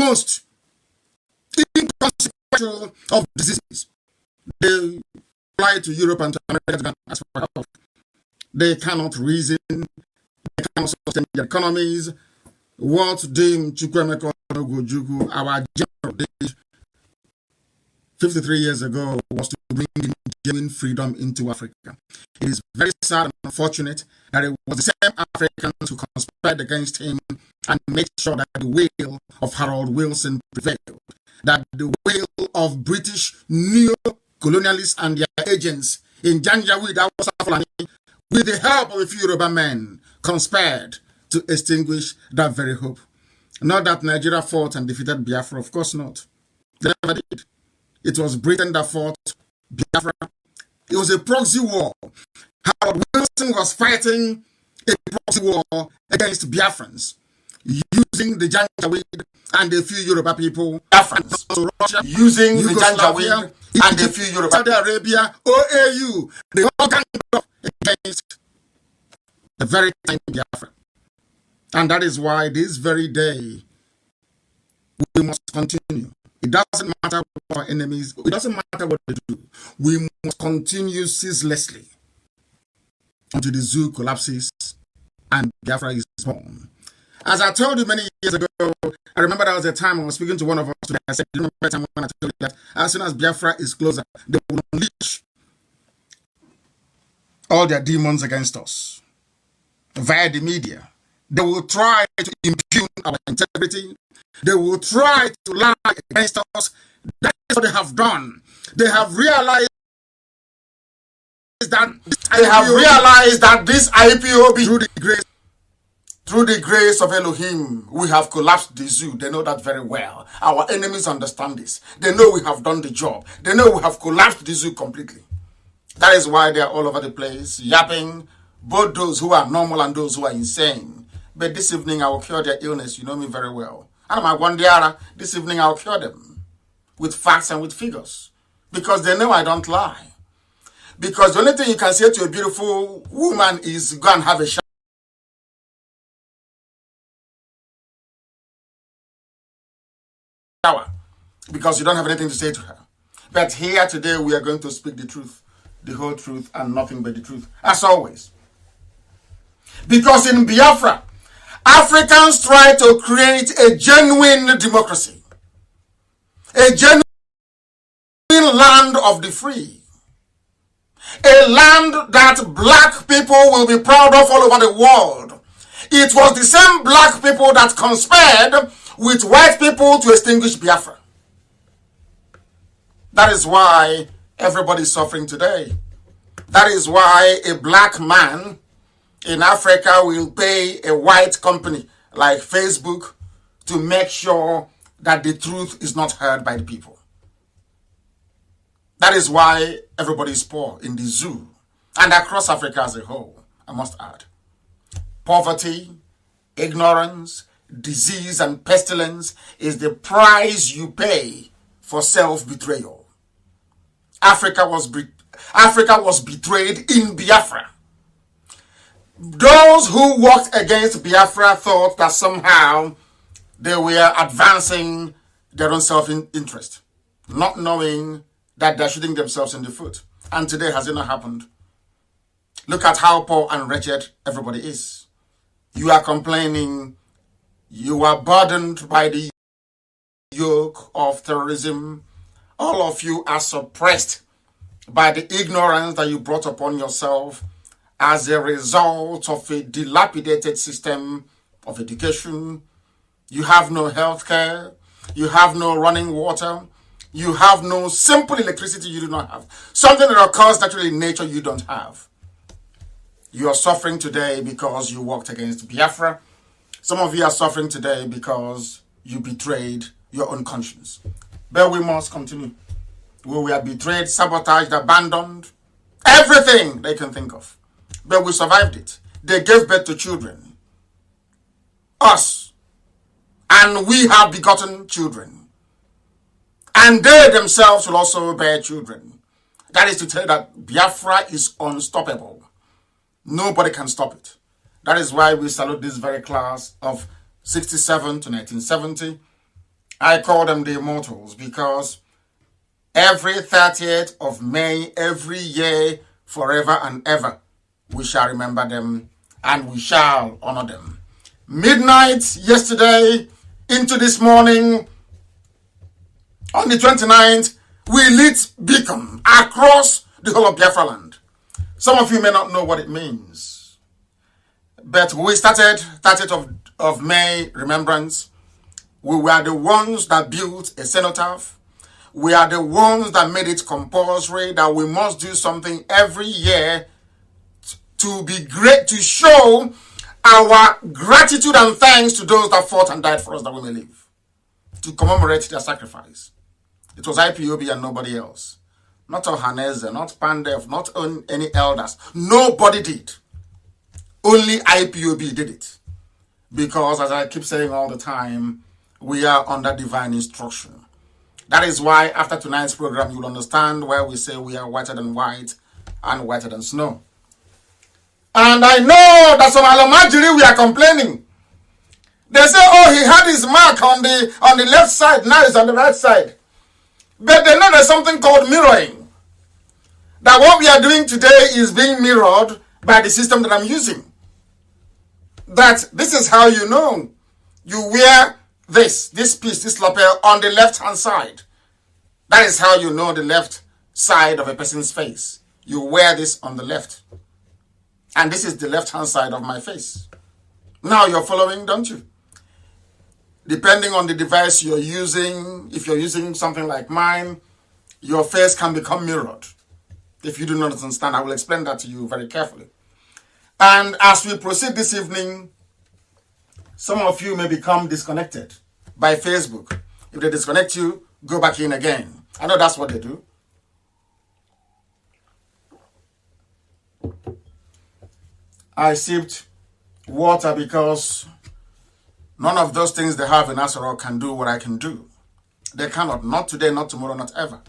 most inconsequential of diseases. They fly to Europe and to America to ask for help. They cannot reason. They cannot sustain their economies. What Dame Chukwemeka Onogojuku, our general, did 53 years ago was to bring in genuine freedom into Africa. It is very sad and unfortunate that it was the same Africans who conspired against him and made sure that the will of Harold Wilson prevailed, that the will of British neo-colonialists and their agents in Janjaweed, with the help of a few Yoruba men, conspired to extinguish that very hope. Not that Nigeria fought and defeated Biafra, of course not. They never did. It was Britain that fought Biafra. It was a proxy war. Harold Wilson was fighting a proxy war against Biafrans, using the Janjaweed and a few Yoruba people. Biafrans, so Russia, using the Janjaweed and a few Yoruba. Saudi Arabia, OAU, they all ganged up against the very time Biafra. And that is why this very day we must continue. It doesn't matter what our enemies, it doesn't matter what they do. We must continue ceaselessly until the zoo collapses and Biafra is born. As I told you many years ago, I remember there was a time I was speaking to one of us today. I said, you remember the time when I told you that as soon as Biafra is closer, they will unleash all their demons against us via the media. They will try to impugn our integrity. They will try to lie against us. That is what they have done. They have realized that this IPOB, through the grace of Elohim, we have collapsed the zoo. They know that very well. Our enemies understand this. They know we have done the job. They know we have collapsed the zoo completely. That is why they are all over the place, yapping, both those who are normal and those who are insane. But this evening I will cure their illness. You know me very well. And my Wandiara, this evening I'll cure them with facts and with figures. Because they know I don't lie. Because the only thing you can say to a beautiful woman is go and have a shower. Because you don't have anything to say to her. But here today we are going to speak the truth. The whole truth and nothing but the truth. As always. Because in Biafra, Africans try to create a genuine democracy. A genuine land of the free. A land that black people will be proud of all over the world. It was the same black people that conspired with white people to extinguish Biafra. That is why everybody is suffering today. That is why a black man in Africa will pay a white company like Facebook to make sure that the truth is not heard by the people. That is why everybody is poor in the zoo and across Africa as a whole, I must add. Poverty, ignorance, disease and pestilence is the price you pay for self-betrayal. Africa was betrayed in Biafra. Those who worked against Biafra thought that somehow they were advancing their own self-interest, not knowing that they're shooting themselves in the foot. And today, has it not happened? Look at how poor and wretched everybody is. You are complaining. You are burdened by the yoke of terrorism. All of you are suppressed by the ignorance that you brought upon yourself as a result of a dilapidated system of education. You have no health care. You have no running water. You have no simple electricity you do not have. Something that occurs naturally in nature you don't have. You are suffering today because you worked against Biafra. Some of you are suffering today because you betrayed your own conscience. But we must continue. We were betrayed, sabotaged, abandoned. Everything they can think of. But we survived it. They gave birth to children. Us. And we have begotten children. And they themselves will also bear children. That is to tell you that Biafra is unstoppable. Nobody can stop it. That is why we salute this very class of 67 to 1970. I call them the immortals because every 30th of May, every year, forever and ever, we shall remember them and we shall honor them. Midnight yesterday into this morning, on the 29th, we lit beacon across the whole of Biafra land. Some of you may not know what it means, but we started 30th of May Remembrance. We were the ones that built a cenotaph. We are the ones that made it compulsory that we must do something every year to be great, to show our gratitude and thanks to those that fought and died for us that we may live, to commemorate their sacrifice. It was IPOB and nobody else. Not Ohaneze, not Pandef, not any elders. Nobody did. Only IPOB did it. Because, as I keep saying all the time, we are under divine instruction. That is why after tonight's program, you'll understand why we say we are whiter than white and whiter than snow. And I know that some Alomajiri, we are complaining. They say, oh, he had his mark on the left side, now it's on the right side. But they know there's something called mirroring. That what we are doing today is being mirrored by the system that I'm using. That this is how you know. You wear this piece, this lapel on the left-hand side. That is how you know the left side of a person's face. You wear this on the left. And this is the left-hand side of my face. Now you're following, don't you? Depending on the device you're using, if you're using something like mine, your face can become mirrored. If you do not understand, I will explain that to you very carefully. And as we proceed this evening, some of you may become disconnected by Facebook. If they disconnect you, go back in again. I know that's what they do. I sipped water because none of those things they have in Asarok can do what I can do. They cannot. Not today, not tomorrow, not ever.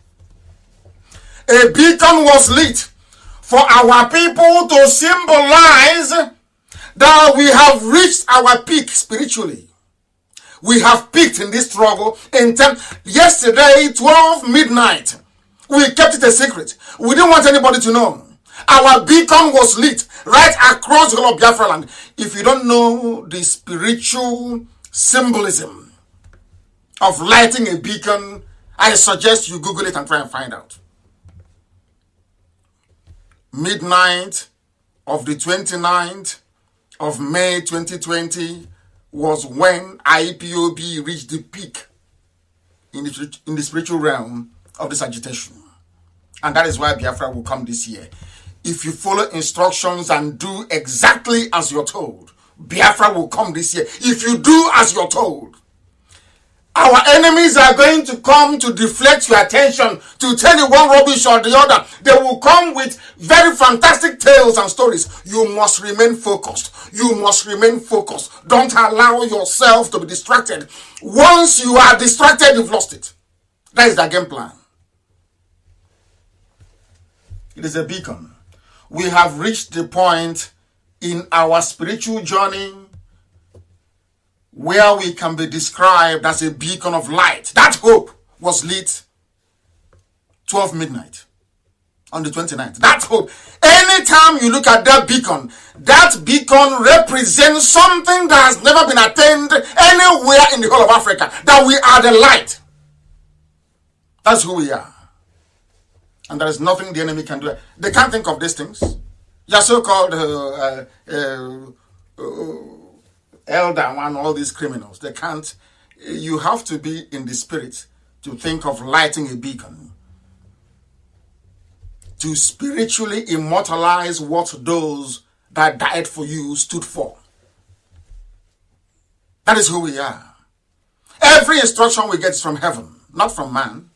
A beacon was lit for our people to symbolize that we have reached our peak spiritually. We have peaked in this struggle. Yesterday, 12 midnight, we kept it a secret. We didn't want anybody to know. Our beacon was lit right across the whole of Biafra land. If you don't know the spiritual symbolism of lighting a beacon, I suggest you Google it and try and find out. Midnight of the 29th of May 2020 was when IPOB reached the peak in the spiritual realm of this agitation. And that is why Biafra will come this year. If you follow instructions and do exactly as you're told, Biafra will come this year. If you do as you're told, our enemies are going to come to deflect your attention, to tell you one rubbish or the other. They will come with very fantastic tales and stories. You must remain focused. You must remain focused. Don't allow yourself to be distracted. Once you are distracted, you've lost it. That is the game plan. It is a beacon. We have reached the point in our spiritual journey where we can be described as a beacon of light. That hope was lit 12 midnight on the 29th. That hope. Anytime you look at that beacon represents something that has never been attained anywhere in the whole of Africa. That we are the light. That's who we are. And there is nothing the enemy can do. They can't think of these things. Your so-called elder and all these criminals, they can't. You have to be in the spirit to think of lighting a beacon, to spiritually immortalize what those that died for you stood for. That is who we are. Every instruction we get is from heaven, not from man.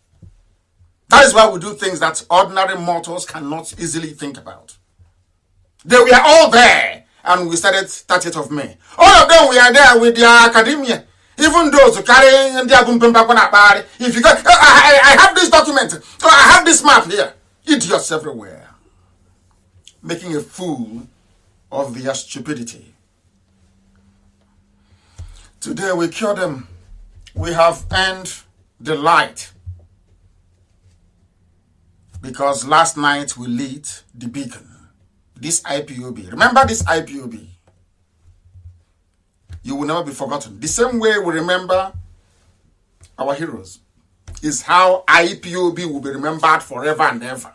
That is why we do things that ordinary mortals cannot easily think about. They were all there, and we started 30th of May. All of them were there with their academia. Even those who carry if you go, I have this document, I have this map here. Idiots everywhere, making a fool of their stupidity. Today we cure them We have earned the light because last night we lit the beacon. This IPOB. Remember this IPOB. You will never be forgotten. The same way we remember our heroes is how IPOB will be remembered forever and ever.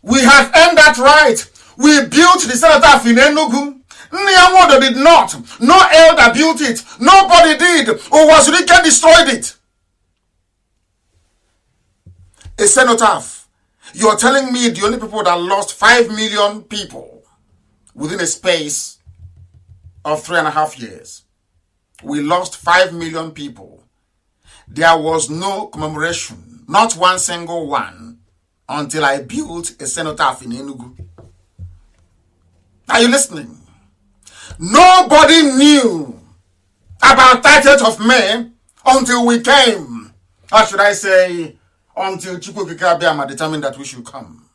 We have earned that right. We built the cenotaph in Enugu. Nyamodo did not. No elder built it. Nobody did. Owazurike destroyed it. A cenotaph. You're telling me the only people that lost 5 million people within a space of 3.5 years. We lost 5 million people. There was no commemoration. Not one single one. Until I built a cenotaph in Enugu. Are you listening? Nobody knew about 30th of May until we came. Or should I say, until Chukwukikabiama determined that we should come.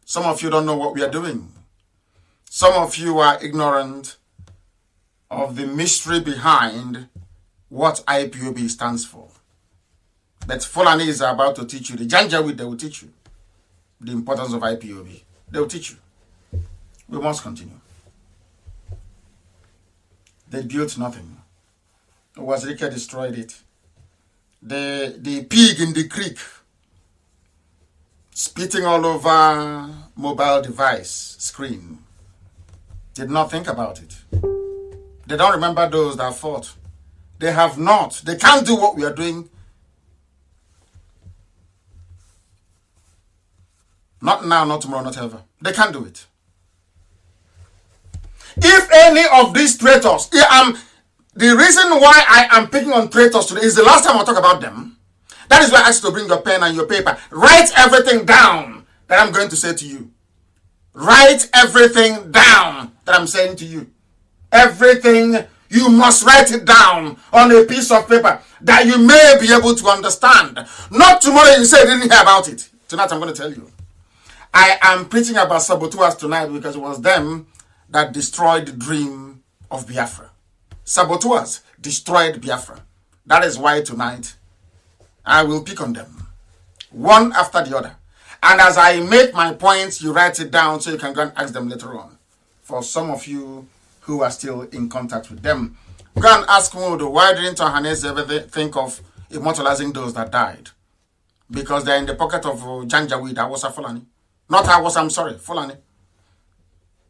Some of you don't know what we are doing. Some of you are ignorant of the mystery behind what IPOB stands for. But Fulani is about to teach you. The Janjaweed, they will teach you the importance of IPOB. They will teach you. We must continue. They built nothing. Wazirika destroyed it. The pig in the creek, spitting all over mobile device screen, did not think about it. They don't remember those that fought. They have not. They can't do what we are doing. Not now, not tomorrow, not ever. They can't do it. If any of these traitors, the reason why I am picking on traitors today is the last time I talk about them. That is why I asked you to bring your pen and your paper. Write everything down that I'm going to say to you. Write everything down that I'm saying to you. Everything, you must write it down on a piece of paper that you may be able to understand. Not tomorrow you say you didn't hear about it. Tonight I'm going to tell you. I am preaching about saboteurs tonight because it was them that destroyed the dream of Biafra. Saboteurs destroyed Biafra. That is why tonight I will pick on them, one after the other. And as I make my points, you write it down so you can go and ask them later on. For some of you who are still in contact with them, go and ask Modo, why didn't Ohanese ever think of immortalizing those that died? Because they're in the pocket of Janjaweed, Awasa Fulani. Not Awasa, I'm sorry, Fulani.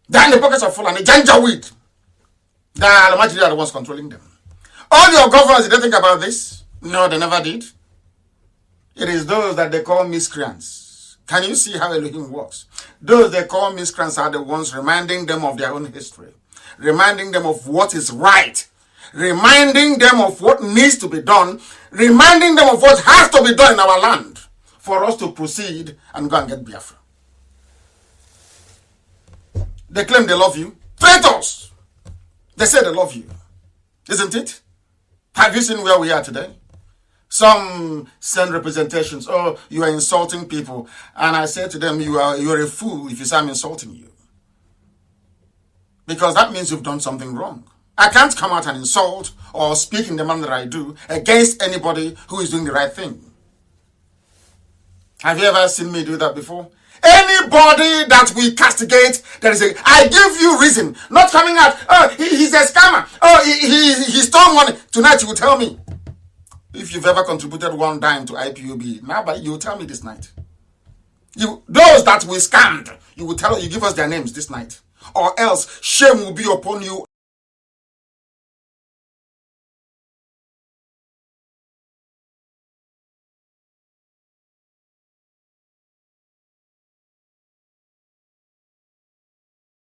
They're in the pockets of Fulani, Janjaweed. The Almajiri are the ones controlling them. All your governors, did they think about this? No, they never did. It is those that they call miscreants. Can you see how Elohim works? Those they call miscreants are the ones reminding them of their own history, reminding them of what is right, reminding them of what needs to be done, reminding them of what has to be done in our land for us to proceed and go and get Biafra. They claim they love you. Traitors! They say they love you. Isn't it? Have you seen where we are today? Some send representations. Oh, you are insulting people. And I say to them, you're a fool if you say I'm insulting you. Because that means you've done something wrong. I can't come out and insult or speak in the manner that I do against anybody who is doing the right thing. Have you ever seen me do that before? Anybody that we castigate, I give you reason. Not coming out, oh, he's a scammer. Oh, he stole money. Tonight you will tell me. If you've ever contributed 1 dime to IPOB, now but you will tell me this night. Those that we scammed, you give us their names this night. Or else shame will be upon you.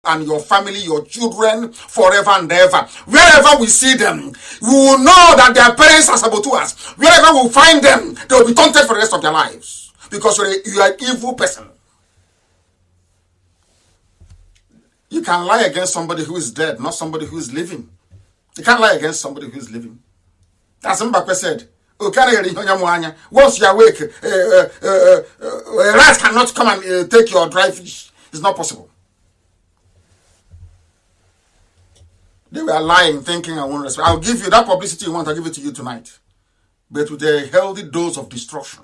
And your family, your children, forever and ever. Wherever we see them, we will know that their parents are saboteurs. Wherever we find them, they will be taunted for the rest of their lives. Because you are an evil person. You can lie against somebody who is dead, not somebody who is living. You can't lie against somebody who is living. As Mbakwe said, once you are awake, a rat cannot come and take your dry fish. It's not possible. They were lying, thinking I won't respect. I'll give you that publicity you want, I'll give it to you tonight. But with a healthy dose of destruction.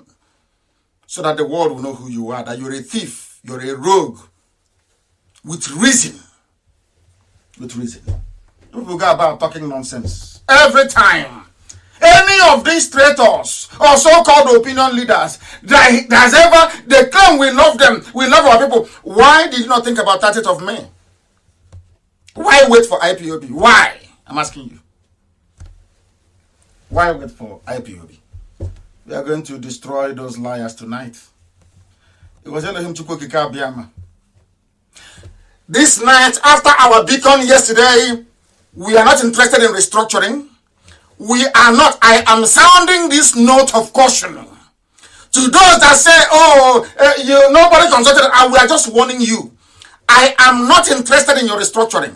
So that the world will know who you are, that you're a thief, you're a rogue. With reason. With reason. People go about talking nonsense. Every time. Any of these traitors or so-called opinion leaders that has ever, they claim we love them, we love our people. Why did you not think about 30th of May? Why wait for IPOB? Why? I'm asking you. Why wait for IPOB? We are going to destroy those liars tonight. It was Elohim Chukwokika Abiyama. This night, after our beacon yesterday, we are not interested in restructuring. We are not. I am sounding this note of caution to those that say, nobody consulted, and we are just warning you. I am not interested in your restructuring.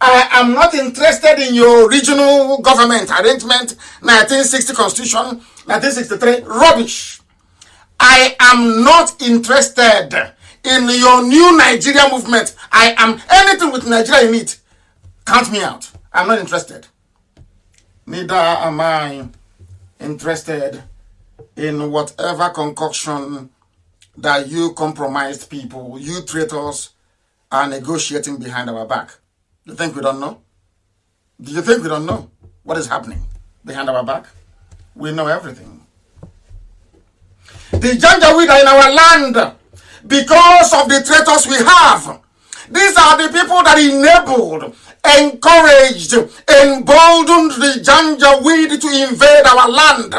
I am not interested in your regional government arrangement, 1960 Constitution, 1963, rubbish. I am not interested in your new Nigeria movement. I am anything with Nigeria in it. Count me out. I'm not interested. Neither am I interested in whatever concoction that you compromised people, you traitors, are negotiating behind our back. You think we don't know? Do you think we don't know what is happening behind our back? We know everything. The Janjaweed are in our land because of the traitors we have. These are the people that enabled, encouraged, emboldened the Janjaweed to invade our land.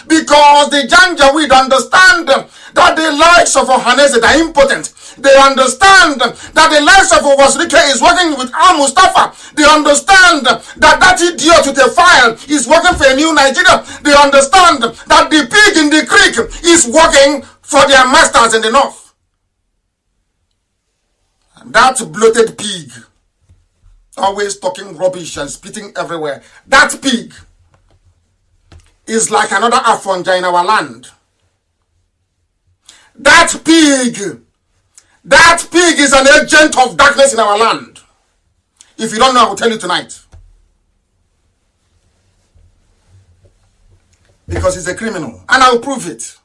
Because the Janjaweed understand that the likes of Ohanese are impotent. They understand that the likes of Owasrike is working with Al-Mustafa. They understand that idiot with a file is working for a new Nigeria. They understand that the pig in the creek is working for their masters in the north. And that bloated pig, always talking rubbish and spitting everywhere, that pig is like another Afonja in our land. That pig is an agent of darkness in our land. If you don't know, I will tell you tonight. Because he's a criminal. And I will prove it.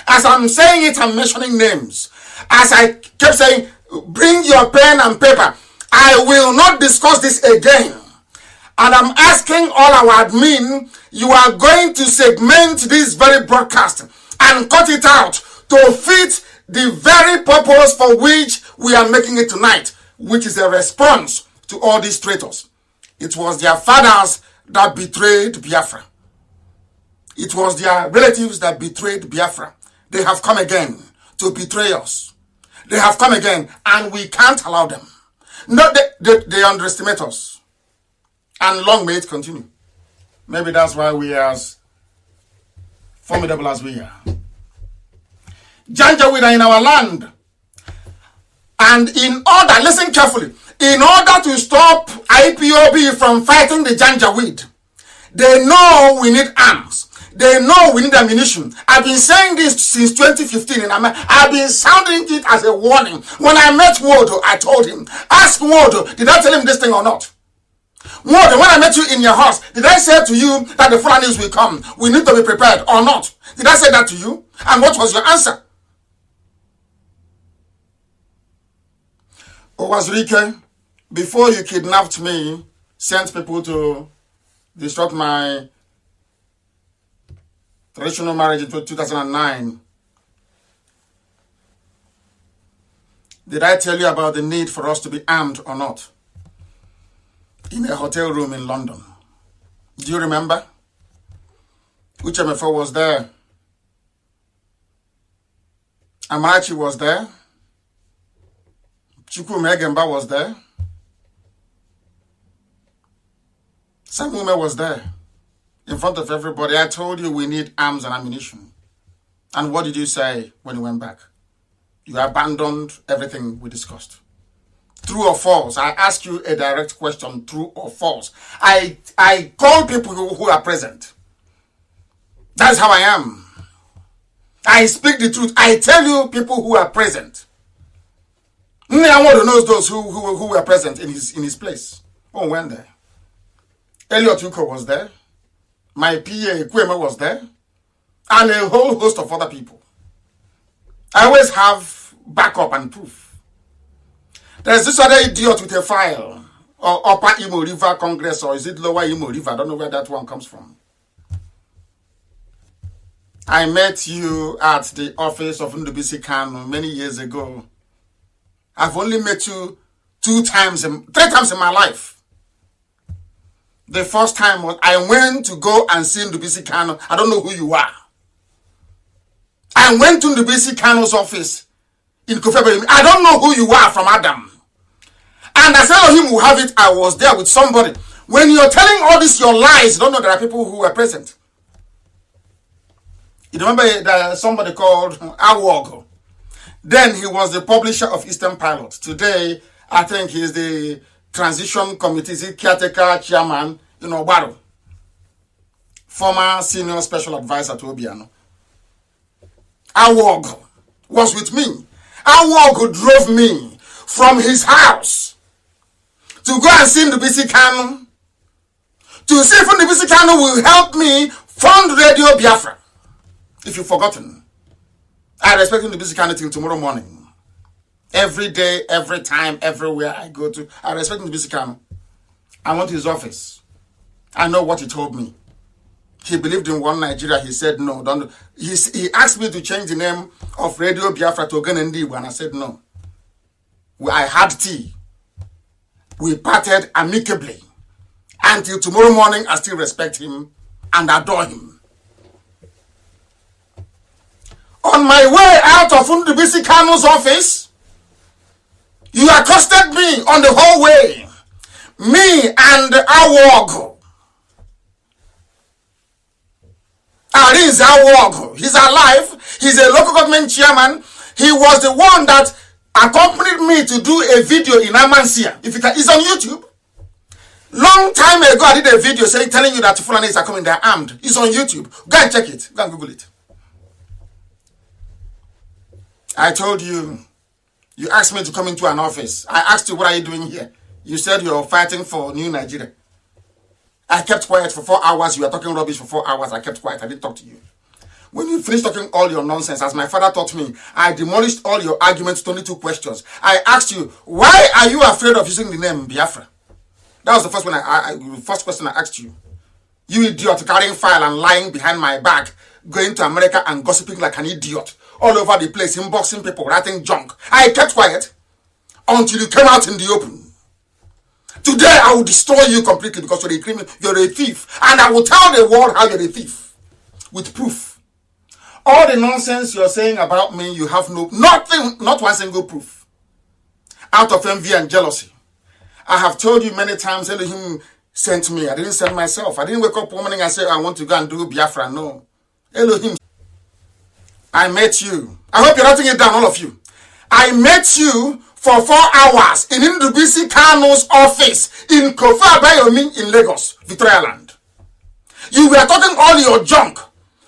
As I'm saying it, I'm mentioning names. As I kept saying, bring your pen and paper. I will not discuss this again. And I'm asking all our admin, you are going to segment this very broadcast and cut it out to fit the very purpose for which we are making it tonight, which is a response to all these traitors. It was their fathers that betrayed Biafra. It was their relatives that betrayed Biafra. They have come again to betray us. They have come again, and we can't allow them. No, they underestimate us. And long may it continue. Maybe that's why we are as formidable as we are. Janjaweed are in our land. And in order, listen carefully, in order to stop IPOB from fighting the Janjaweed, they know we need arms. They know we need ammunition. I've been saying this since 2015 and I've been sounding it as a warning. When I met Wodo, I told him, ask Wodo, did I tell him this thing or not? Wodo, when I met you in your house, did I say to you that the Fulanis will come? We need to be prepared or not? Did I say that to you? And what was your answer? Owasrike, before you kidnapped me, sent people to disrupt my traditional marriage in 2009. Did I tell you about the need for us to be armed or not? In a hotel room in London. Do you remember? Uchemefo was there. Amarachi was there. Chukwume Egemba was there. Samume was there. In front of everybody, I told you we need arms and ammunition. And what did you say when you went back? You abandoned everything we discussed. True or false? I ask you a direct question, true or false. I call people who are present. That's how I am. I speak the truth. I tell you people who are present. Nyamodo knows those who were present in his place. Oh, when there. Elliot Uko was there. My PA, Kwema, was there. And a whole host of other people. I always have backup and proof. There's this other idiot with a file. Or Upper Imo River Congress, or is it Lower Imo River? I don't know where that one comes from. I met you at the office of Nnamdi Kanu many years ago. I've only met you 3 times in my life. The first time was I went to go and see Nnamdi Kanu. I don't know who you are. I went to Nnamdi Kanu's office in Kofebe. I don't know who you are from Adam. And as Elohim will have it, I was there with somebody. When you're telling all this, your lies, you don't know there are people who were present. You remember that somebody called Awog. Then he was the publisher of Eastern Pilot. Today, I think he's the transition committee, caretaker chairman in Obaro. Former senior special advisor to Obiano. Awog was with me. Awog drove me from his house to go and see Nnamdi Kanu, to see if Nnamdi Kanu will help me fund Radio Biafra. If you've forgotten, I respect Nnamdi Kanu till tomorrow morning. Every day, every time, everywhere I go to, I respect Nnamdi Kanu. I went to his office. I know what he told me. He believed in one Nigeria. He said no. Don't. He asked me to change the name of Radio Biafra to Ogenendibu, and I said no. I had tea. We parted amicably. Until tomorrow morning, I still respect him and adore him. On my way out of Nnamdi Kanu's office, you accosted me on the whole way. Me and Awog. Arinze Awog. He's alive. He's a local government chairman. He was the one that accompanied me to do a video in Amansia. If you can, it's on YouTube. Long time ago, I did a video telling you that Fulanis are coming, they're armed. It's on YouTube. Go and check it. Go and Google it. I told you, you asked me to come into an office. I asked you, what are you doing here? You said you're fighting for New Nigeria. I kept quiet for 4 hours. You were talking rubbish for 4 hours. I kept quiet. I didn't talk to you. When you finished talking all your nonsense, as my father taught me, I demolished all your arguments to only 2 questions. I asked you, why are you afraid of using the name Biafra? That was the first one first question I asked you. You idiot, carrying file and lying behind my back, going to America and gossiping like an idiot, all over the place, inboxing people, writing junk. I kept quiet until you came out in the open. Today, I will destroy you completely because you're a criminal, you're a thief. And I will tell the world how you're a thief. With proof. All the nonsense you're saying about me, you have nothing, not one single proof. Out of envy and jealousy. I have told you many times, Elohim sent me. I didn't send myself. I didn't wake up one morning and say, I want to go and do Biafra. No. Elohim. I met you. I hope you're writing it down, all of you. I met you for 4 hours in Nnamdi Kanu's office in Kofa Bayomi in Lagos, Victoria Land. You were talking all your junk.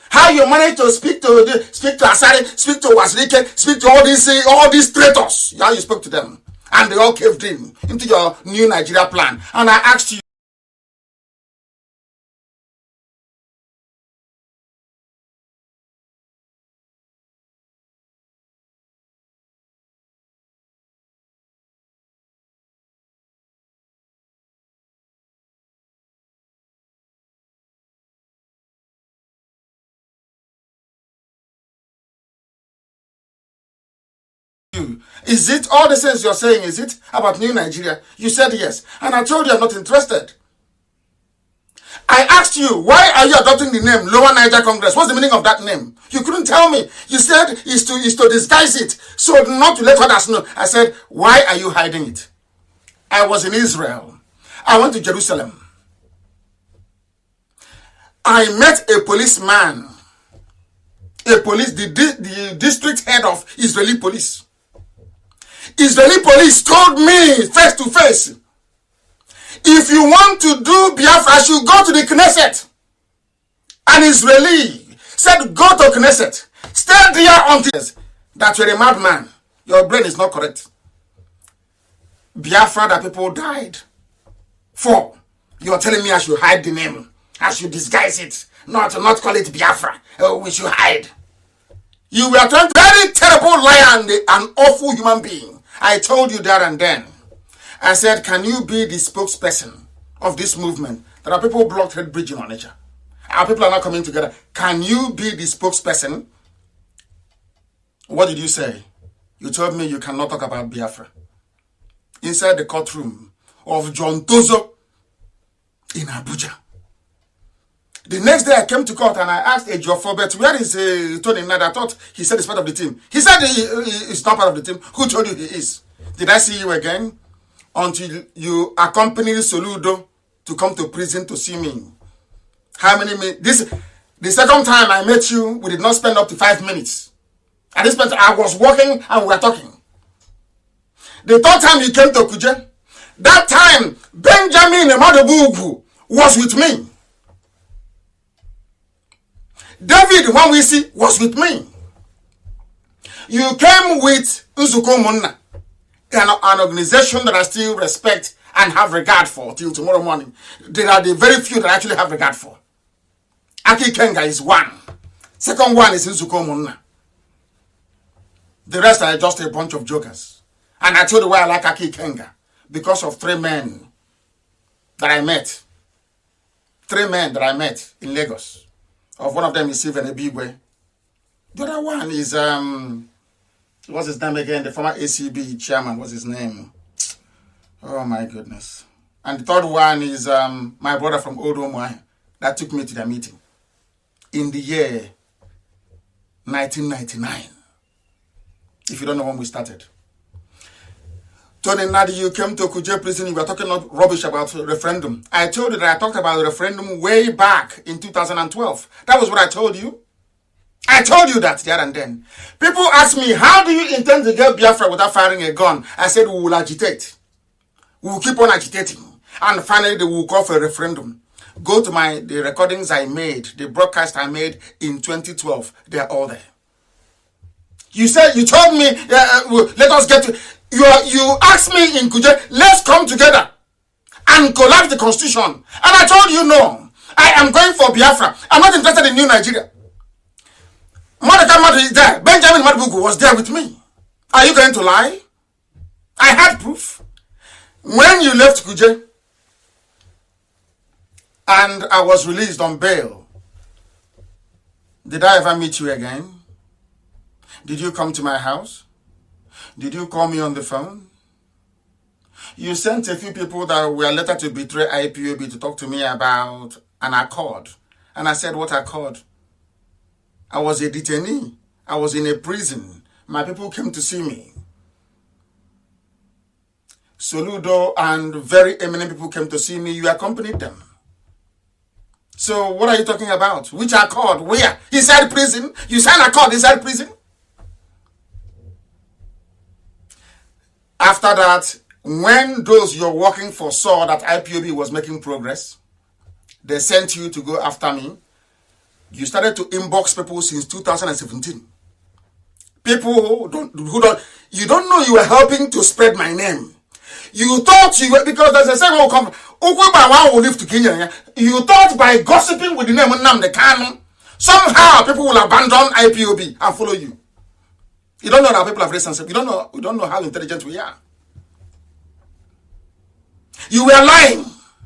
How you managed to speak to Asari, speak to Wazirike, speak to all these traitors. How you spoke to them. And they all caved in into your new Nigeria plan. And I asked you, is it all the things you're saying, is it about new Nigeria? You said yes. And I told you I'm not interested. I asked you, why are you adopting the name Lower Niger Congress? What's the meaning of that name? You couldn't tell me. You said it's to disguise it, so not to let others know. I said, why are you hiding it? I was in Israel. I went to Jerusalem. I met a policeman, the district head of Israeli police. Israeli police told me face to face, if you want to do Biafra, I should go to the Knesset. An Israeli said, go to Knesset. Stay there until that you're a madman. Your brain is not correct. Biafra that people died for. You are telling me I should hide the name. I should disguise it. Not call it Biafra. We should hide. You were trying to be a very terrible liar and an awful human being. I told you there and then. I said, can you be the spokesperson of this movement? There are people who blocked Red Bridge in Onitsha. Our people are not coming together. Can you be the spokesperson? What did you say? You told me you cannot talk about Biafra. Inside the courtroom of John Tozo in Abuja. The next day I came to court and I asked Ejiofor, but where is Tony Nnamdi? I thought he said he's part of the team. He said he's not part of the team. Who told you he is? Did I see you again? Until you accompanied Soludo to come to prison to see me. How many minutes? The second time I met you, we did not spend up to 5 minutes. At this point, I was walking and we were talking. The third time you came to Kuje, that time, Benjamin Emadobugu was with me. David, when we see, was with me. You came with Uzuko Munna, an organization that I still respect and have regard for till tomorrow morning. There are the very few that I actually have regard for. Aki Kenga is one. Second one is Uzuko Munna. The rest are just a bunch of jokers. And I told you why I like Aki Kenga. Because of 3 men that I met. 3 men that I met in Lagos. Of one of them is Stephen Ebigwe. The other one is, what's his name again? The former ACB chairman, what's his name? Oh my goodness. And the third one is my brother from Odomwa that took me to the meeting. In the year 1999. If you don't know when we started. Tony Nnamdi, you came to Kuje prison, you were talking rubbish about referendum. I told you that I talked about the referendum way back in 2012. That was what I told you. I told you that there and then. People ask me, how do you intend to get Biafra without firing a gun? I said, we will agitate. We will keep on agitating. And finally, they will call for a referendum. Go to the recordings I made, the broadcast I made in 2012. They are all there. You said, you told me, let us get to... You asked me in Kuje, let's come together and collapse the constitution. And I told you no. I am going for Biafra. I'm not interested in New Nigeria. Madaka Madu is there. Benjamin Madubugu was there with me. Are you going to lie? I had proof. When you left Kuje and I was released on bail, did I ever meet you again? Did you come to my house? Did you call me on the phone? You sent a few people that were later to betray IPOB to talk to me about an accord. And I said, what accord? I was a detainee. I was in a prison. My people came to see me. Soludo and very eminent people came to see me. You accompanied them. So what are you talking about? Which accord? Where? Inside prison? You signed accord inside prison? After that, when those you're working for saw that IPOB was making progress, they sent you to go after me. You started to inbox people since 2017. People you don't know you were helping to spread my name. You thought you were, because there's a saying will come, will live to Kenya. You thought by gossiping with the name of Nnamdi Kanu, somehow people will abandon IPOB and follow you. You don't know that people have relationship. You don't know how intelligent we are. You were lying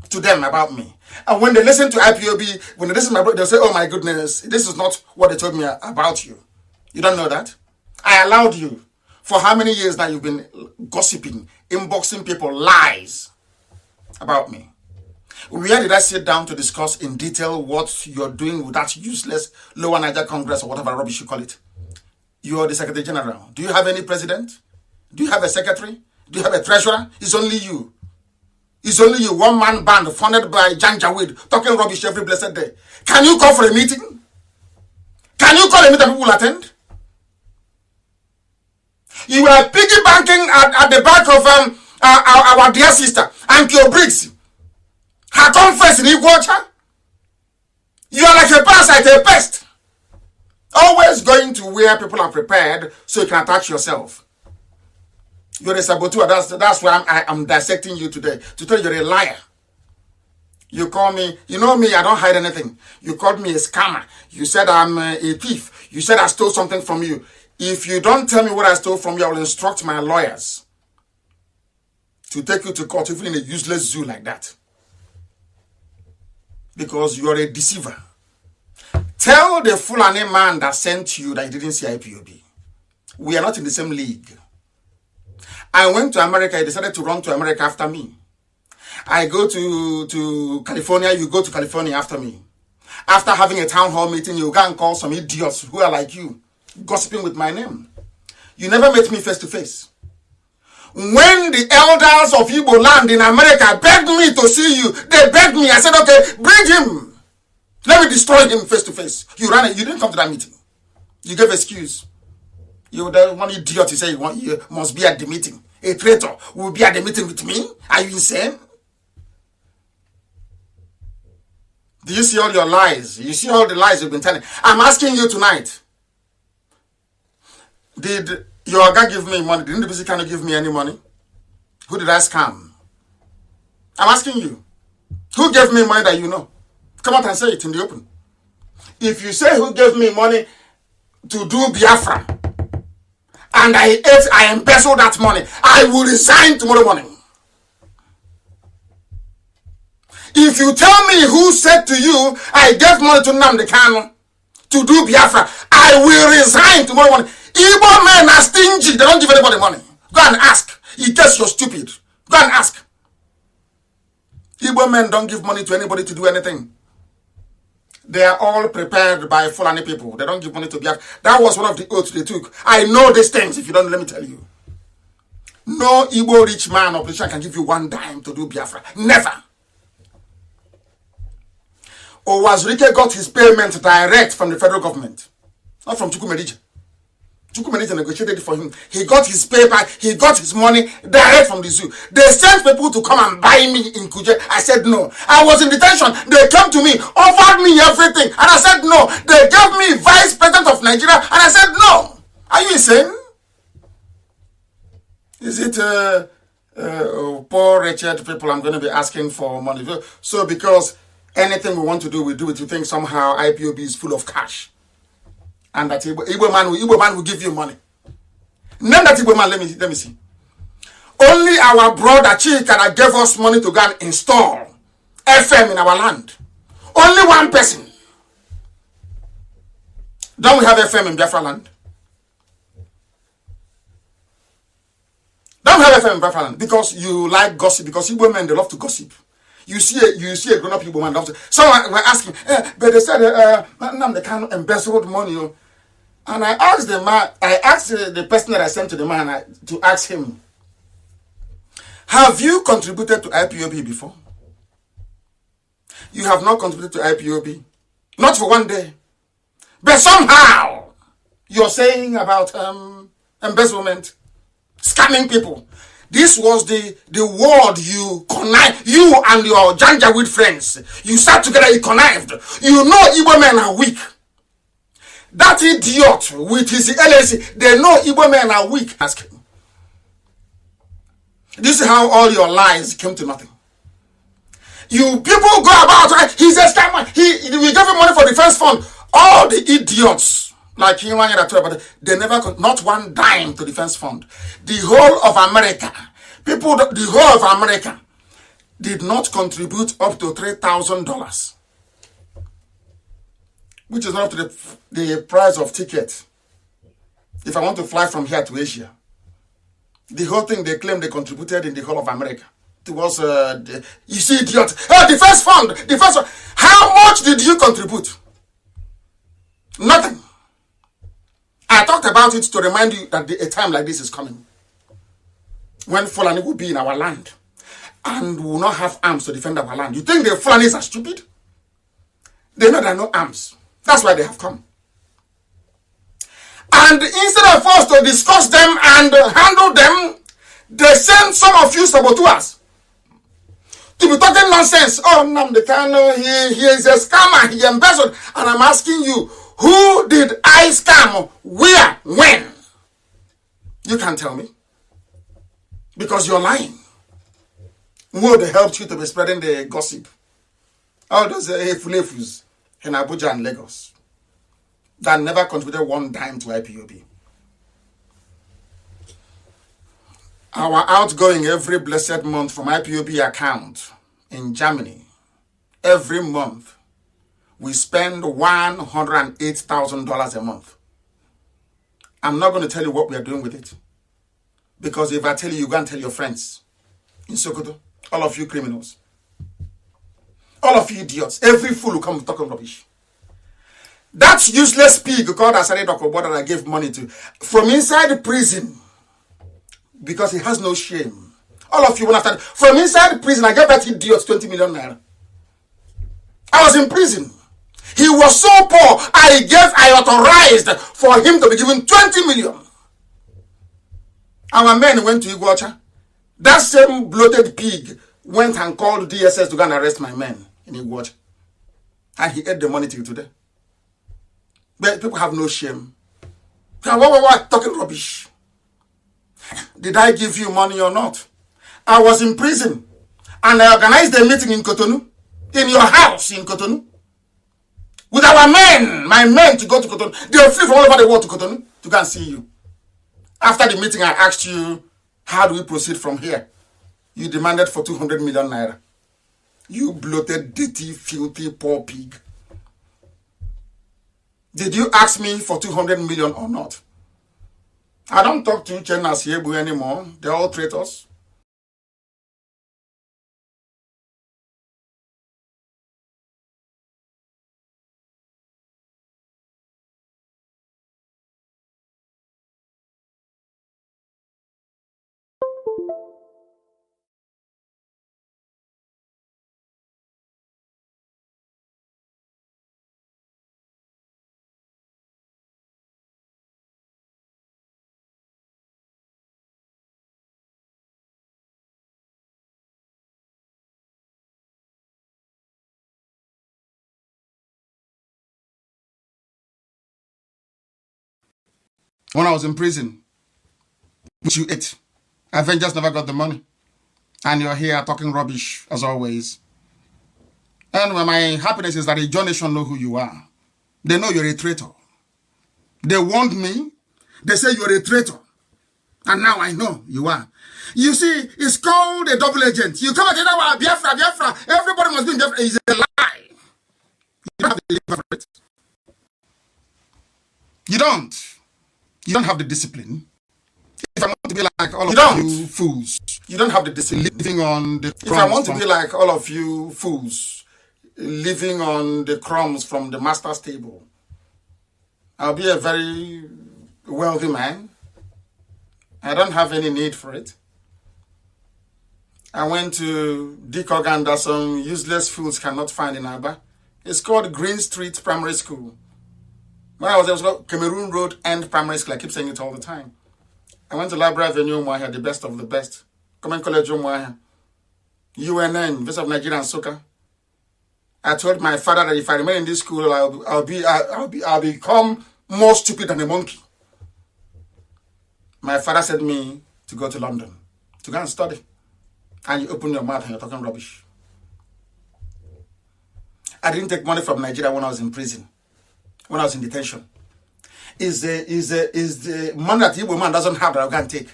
to them about me. And when they listen to IPOB, when they listen to my brother, they'll say, oh my goodness, this is not what they told me about you. You don't know that? I allowed you. For how many years now you've been gossiping, inboxing people lies about me? Where did I sit down to discuss in detail what you're doing with that useless Lower Niger Congress or whatever rubbish you call it? You are the Secretary General. Do you have any president? Do you have a secretary? Do you have a treasurer? It's only you. It's only you, one-man band funded by Jan Jawid, talking rubbish every blessed day. Can you call for a meeting? Can you call a meeting people will attend? You were piggy-banking at the back of our dear sister, Ankyo Briggs. Her conference in Iguacha. You are like a parasite, a pest. Always going to where people are prepared so you can attach yourself. You're a saboteur. That's why I'm dissecting you today. To tell you you're a liar. You call me, you know me, I don't hide anything. You called me a scammer. You said I'm a thief. You said I stole something from you. If you don't tell me what I stole from you, I will instruct my lawyers to take you to court, even in a useless zoo like that. Because you are a deceiver. Tell the Fulani man that sent you that he didn't see IPOB. We are not in the same league. I went to America. He decided to run to America after me. I go to California. You go to California after me. After having a town hall meeting, you go and call some idiots who are like you, gossiping with my name. You never met me face to face. When the elders of Igbo land in America begged me to see you, they begged me. I said, okay, bring him. Let me destroy him face to face. You ran it. You didn't come to that meeting. You gave excuse. You the one idiot you say you must be at the meeting. A traitor will be at the meeting with me? Are you insane? Do you see all your lies? You see all the lies you've been telling? I'm asking you tonight. Did your guy give me money? Didn't the person Kanu give me any money? Who did I scam? I'm asking you. Who gave me money that you know? Come out and say it in the open. If you say who gave me money to do Biafra, and I embezzled that money, I will resign tomorrow morning. If you tell me who said to you, I gave money to Nnamdi Kanu to do Biafra, I will resign tomorrow morning. Igbo men are stingy. They don't give anybody money. Go and ask. In case you're stupid. Go and ask. Igbo men don't give money to anybody to do anything. They are all prepared by Fulani people. They don't give money to Biafra. That was one of the oaths they took. I know these things. If you don't, let me tell you. No Igbo rich man or politician can give you one dime to do Biafra. Never. Owazurike got his payment direct from the federal government. Not from Chukwumerije. Chukwumerije negotiated it for him. He got his paper, he got his money direct from the zoo. They sent people to come and buy me in Kuje. I said no. I was in detention. They came to me, offered me everything. And I said no. They gave me vice president of Nigeria. And I said no. Are you insane? Is it poor, wretched people I'm going to be asking for money? So because anything we want to do, we do it. You think somehow IPOB is full of cash. And that Igbo man will give you money. Name that Igbo man, let me see. Only our brother Chika that gave us money to go and install FM in our land. Only one person. Don't we have FM in Biafra land? Don't have FM in Biafra land because you like gossip, because Igbo men, they love to gossip. You see a grown-up Igbo man loves to. Someone were asking, but they said, Nnamdi Kanu embezzled money. And I asked the man, the person that I sent to the man to ask him, have you contributed to IPOB before? You have not contributed to IPOB. Not for one day. But somehow, you're saying about embezzlement, scamming people. This was the word you connived, you and your Janjaweed friends. You sat together, you connived. You know Igbo men are weak. That idiot with his LLC, they know Igbo men are weak. Ask him. This is how all your lies came to nothing. You people go about, he's a scammer. We gave him money for defense fund. All the idiots, like him, they never got not one dime to defense fund. The whole of America, the whole of America did not contribute up to $3,000. Which is not up to the price of ticket. If I want to fly from here to Asia, the whole thing they claim they contributed in the whole of America. It was, you see, idiot. Oh, defense fund. How much did you contribute? Nothing. I talked about it to remind you that a time like this is coming. When Fulani will be in our land and will not have arms to defend our land. You think the Fulanis are stupid? They know there are no arms. That's why they have come. And instead of us to discuss them and handle them, they send some of you saboteurs to be talking nonsense. Oh, Nnamdi Kanu, he is a scammer, he embezzled. And I'm asking you, who did I scam? Where? When? You can't tell me. Because you're lying. Who would help you to be spreading the gossip? All those efulefus in Abuja and Lagos that never contributed one dime to IPOB. Our outgoing every blessed month from IPOB account in Germany, every month, we spend $108,000 a month. I'm not going to tell you what we are doing with it. Because if I tell you, you go and tell your friends in Sokoto, all of you criminals, all of you idiots, every fool who come talking rubbish. That useless pig called Asare Dokobo that I gave money to, from inside the prison, because he has no shame. All of you went after, from inside the prison, I gave that idiot 20 million naira. I was in prison. He was so poor, I authorized for him to be given 20 million. Our men went to Iguacha. That same bloated pig went and called DSS to go and arrest my men in Iguacha. And he ate the money till today. But people have no shame. What? Talking rubbish. Did I give you money or not? I was in prison. And I organized a meeting in Cotonou. In your house in Cotonou. With our men, my men to go to Cotonou. They flew from all over the world to Cotonou to go and see you. After the meeting, I asked you, how do we proceed from here? You demanded for 200 million naira. You bloated, dirty, filthy, poor pig. Did you ask me for 200 million or not? I don't talk to Chen Asiebu anymore. They're all traitors. When I was in prison, which you ate, Avengers never got the money. And you're here talking rubbish, as always. And my happiness is that the John Nation know who you are. They know you're a traitor. They warned me. They say you're a traitor. And now I know you are. You see, it's called a double agent. You come at the other Biafra, Biafra. Everybody must be in Biafra. It's a lie. You don't have the liver for it. You don't. You don't have the discipline. If I want to be like all of you fools, you don't have the discipline. Living on the crumbs. If I want to be like all of you fools, living on the crumbs from the master's table, I'll be a very wealthy man. I don't have any need for it. I went to Dick Organ that some useless fools cannot find in Aba. It's called Green Street Primary School. When I was there, it was called Cameroon Road End Primary School. I keep saying it all the time. I went to Library Avenue, Umuahia, the best of the best. Common College, Umuahia. UNN, University of Nigeria and Soka. I told my father that if I remain in this school, I'll become more stupid than a monkey. My father said me to go to London to go and study. And you open your mouth and you're talking rubbish. I didn't take money from Nigeria when I was in prison, when I was in detention. Is the money that Igbo man doesn't have that I can take?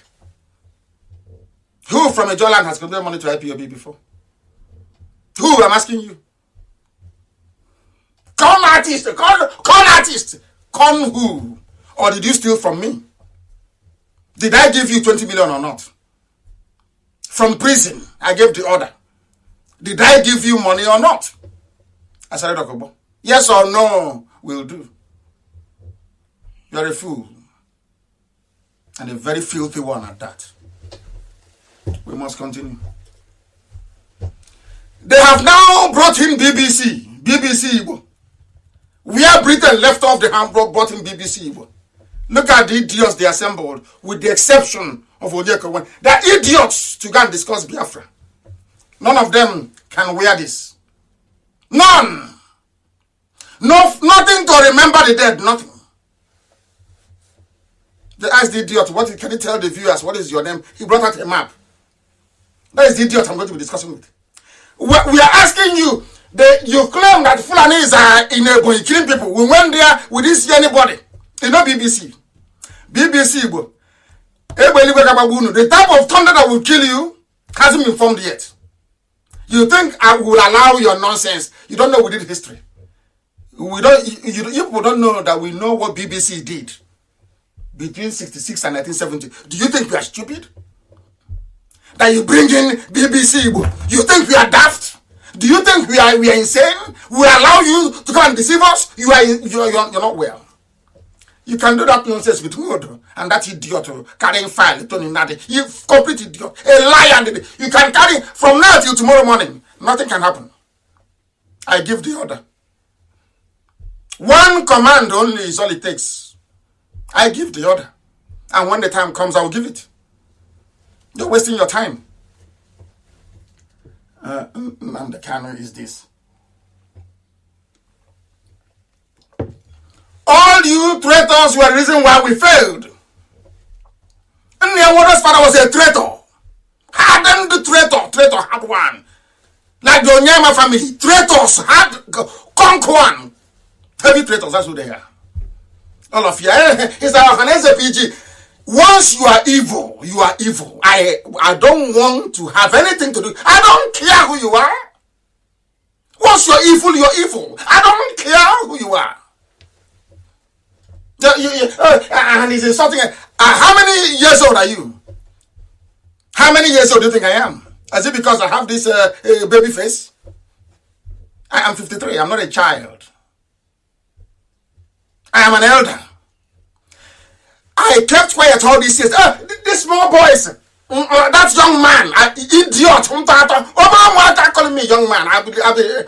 Who from a Joland has contributed money to IPOB before? Who? I'm asking you. Con artist, con artist. Con who? Or did you steal from me? Did I give you 20 million or not? From prison, I gave the order. Did I give you money or not? I said, yes or no will do. You're a fool. And a very filthy one at that. We must continue. They have now brought in BBC. BBC Igbo. Where Britain left off, they have brought in BBC Igbo. Look at the idiots they assembled, with the exception of Onyeka. They're idiots to go and discuss Biafra. None of them can wear this. None. No, nothing to remember the dead, nothing. They asked the idiot, what can you tell the viewers, what is your name? He brought out a map. That is the idiot I'm going to be discussing with. We are asking you, You claim that Fulanis are in Ebonyi killing people. We went there, we didn't see anybody. You know BBC. BBC, the type of thunder that will kill you hasn't been formed yet. You think I will allow your nonsense? You don't know we did history. We don't. You people don't know that we know what BBC did between 66 and 1970. Do you think we are stupid? That you bring in BBC? You think we are daft? Do you think we are insane? We allow you to come and deceive us? You're not well. You can do that nonsense with Modo and that idiot carrying file, Tony Nnamdi. You complete idiot, a liar. You can carry from now till tomorrow morning. Nothing can happen. I give the order. One command only is all it takes. I give the order. And when the time comes, I will give it. You're wasting your time. And the Kanu is this. All you traitors were the reason why we failed. And your mother's father was a traitor. Hardened traitor had one. Like the Onyema family, traitors had conquer one. Heavy traitors, that's who they are. All of you. It's our Hanese PG. Once you are evil, you are evil. I don't want to have anything to do. I don't care who you are. Once you're evil, you're evil. I don't care who you are. And he's insulting. How many years old are you? How many years old do you think I am? Is it because I have this baby face? I am 53. I'm not a child. I am an elder. I kept quiet all these years. These small boys, that young man, idiot, calling me young man.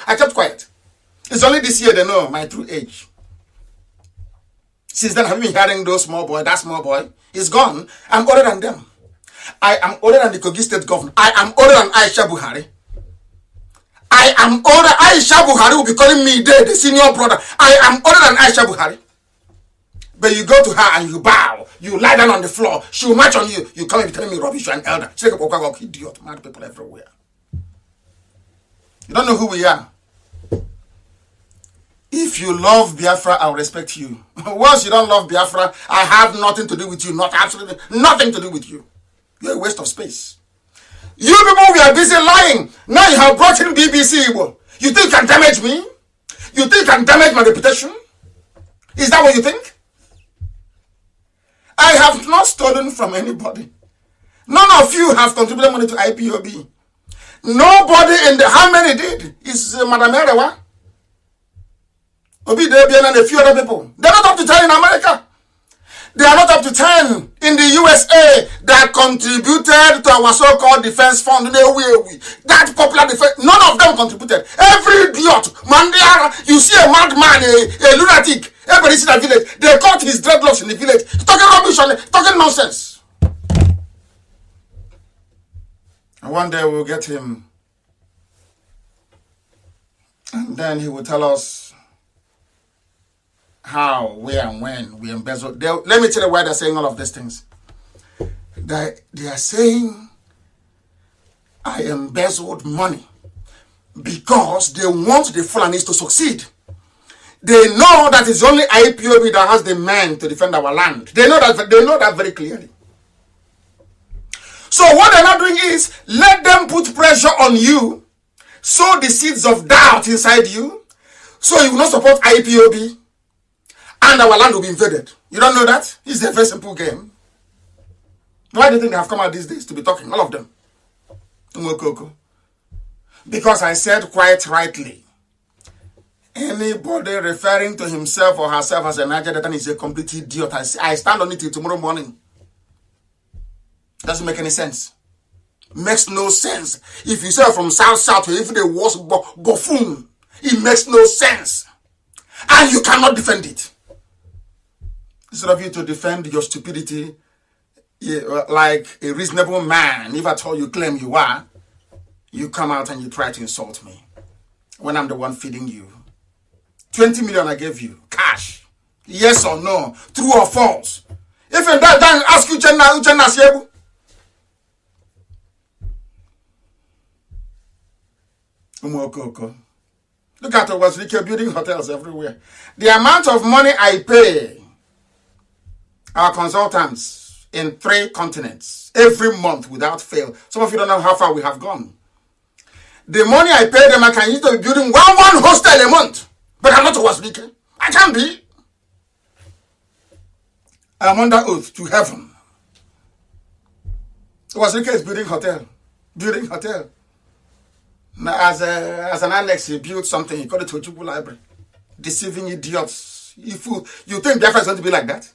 I kept quiet. It's only this year they know my true age. Since then, I've been hearing those small boy. That small boy is gone. I'm older than them. I am older than the Kogi State governor. I am older than Aisha Buhari. I am older. Aisha Buhari will be calling me the senior brother. I am older than Aisha Buhari. But you go to her and you bow. You lie down on the floor. She will march on you. You come and be telling me rubbish. You're an elder. Idiot. Mad people everywhere. You don't know who we are. If you love Biafra, I'll respect you. Once you don't love Biafra, I have nothing to do with you. Not absolutely nothing to do with you. You're a waste of space. You people, we are busy lying. Now you have brought in BBC. You think you can damage me? You think you can damage my reputation? Is that what you think? I have not stolen from anybody. None of you have contributed money to IPOB. Nobody in the... How many did? Is Madam Erewa? Obi Debian and a few other people. They're not up to 10 in America. They are not up to 10 in the USA that contributed to our so-called defense fund. That popular defense, none of them contributed. Every idiot, Mandiara, you see a madman, a lunatic, everybody in the village, they caught his dreadlocks in the village, talking rubbish, talking nonsense. And one day we'll get him. And then he will tell us how, where, and when we embezzle. Let me tell you why they're saying all of these things. They are saying I embezzled money because they want the Fulanis to succeed. They know that it's only IPOB that has the men to defend our land. They know that very clearly. So what they're not doing is let them put pressure on you, sow the seeds of doubt inside you, so you will not support IPOB. And our land will be invaded. You don't know that? It's a very simple game. Why do you think they have come out these days to be talking? All of them. Because I said quite rightly, anybody referring to himself or herself as a Niger Delta is a complete idiot. I stand on it till tomorrow morning. Doesn't make any sense. Makes no sense. If you say from South or even the worst buffoon, it makes no sense. And you cannot defend it. Instead of you to defend your stupidity like a reasonable man, if at all you claim you are, you come out and you try to insult me when I'm the one feeding you. 20 million I gave you, cash. Yes or no, true or false. If in that, then ask Uchenna Siebu. Look at Wazirike building hotels everywhere. The amount of money I pay our consultants in 3 continents every month without fail. Some of you don't know how far we have gone. The money I pay them, I can use to be building one hostel a month. But I'm not Wazirike. I can't be. I'm under oath to heaven. Wazirike is building hotel. Building hotel. Now, as an annex, he built something. He called it Tojubu Library. Deceiving idiots. You think Biafra is going to be like that?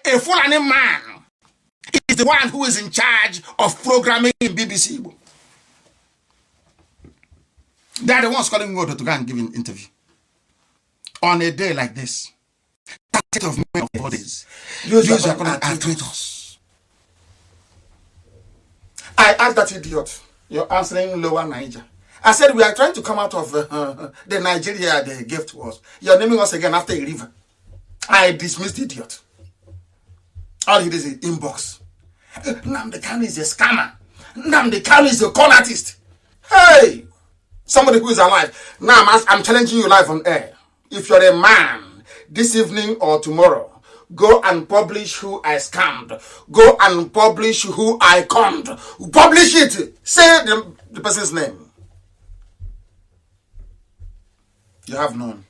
A Fulani man is the one who is in charge of programming in BBC. They are the ones calling me to go and give an interview. On a day like this, that set of men of bodies, use your traitors. I asked that idiot, you're answering Lower Niger. I said, we are trying to come out of the Nigeria they gave to us. You're naming us again after a river. I dismissed the idiot. All he did is inbox. Nnamdi Kanu is a scammer. Nnamdi Kanu is a con artist. Hey! Somebody who is alive. Now I'm challenging you live on air. If you're a man, this evening or tomorrow, go and publish who I scammed. Go and publish who I conned. Publish it. Say the person's name. You have none.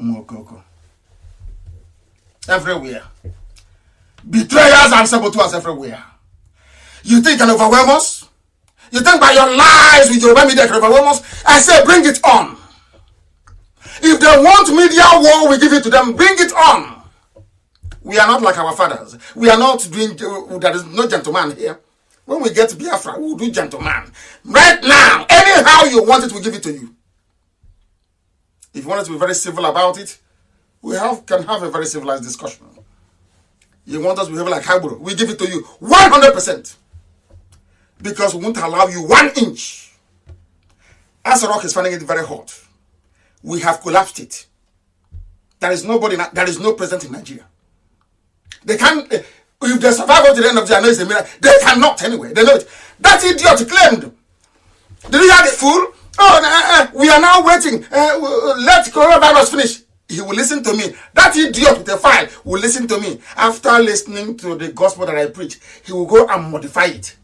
Umokoko. Everywhere. Betrayers and saboteurs everywhere. You think you can overwhelm us? You think by your lies with your media can overwhelm us? I say bring it on. If they want media war, we give it to them. Bring it on. We are not like our fathers. We are not doing, there is no gentleman here. When we get Biafra, we will do gentleman. Right now, anyhow you want it, we give it to you. If you want us to be very civil about it, we can have a very civilized discussion. You want us to behave like Haburo, we give it to you 100%. Because we won't allow you 1 inch. As Rock is finding it very hot. We have collapsed it. There is no president in Nigeria. They can't, if they survive to the end of the year, it's a miracle. They cannot anyway. They know it. That idiot claimed. Did you hear the fool? Oh, we are now waiting. Let coronavirus finish. He will listen to me. That idiot with the file will listen to me. After listening to the gospel that I preach, he will go and modify it.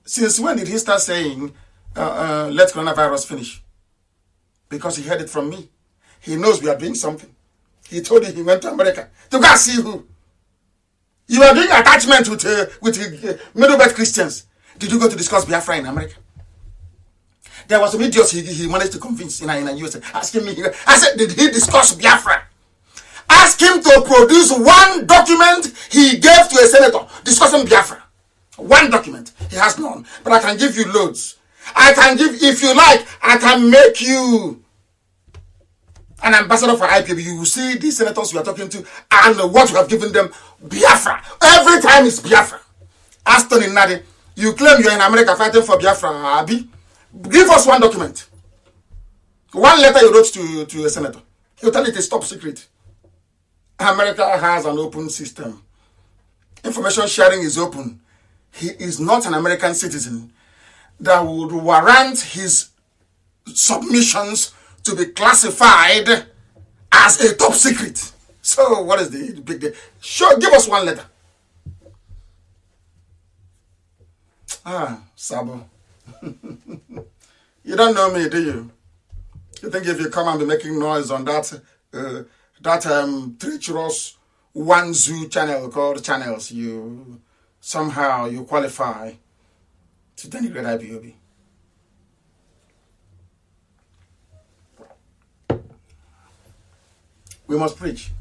Since when did he start saying, let coronavirus finish? Because he heard it from me. He knows we are doing something. He told you he went to America to go see who. You are doing attachment with middle-birth Christians. Did you go to discuss Biafra in America? There was some idiots he managed to convince in the USA. Asking me, I said, did he discuss Biafra? Ask him to produce 1 document he gave to a senator discussing Biafra. 1 document. He has none. But I can give you loads. I can give, if you like, I can make you an ambassador for IPOB. You will see these senators you are talking to and what you have given them. Biafra. Every time it's Biafra. Ask Tony Nnamdi, you claim you're in America fighting for Biafra, Abi? Give us 1 document. 1 letter you wrote to a senator. He'll tell it is top secret. America has an open system. Information sharing is open. He is not an American citizen that would warrant his submissions to be classified as a top secret. So what is the big deal? Sure, give us 1 letter. Sabo. You don't know me, do you? You think if you come and be making noise on that treacherous one zoo channel called Channels, you somehow you qualify to denigrate IPOB? We must preach.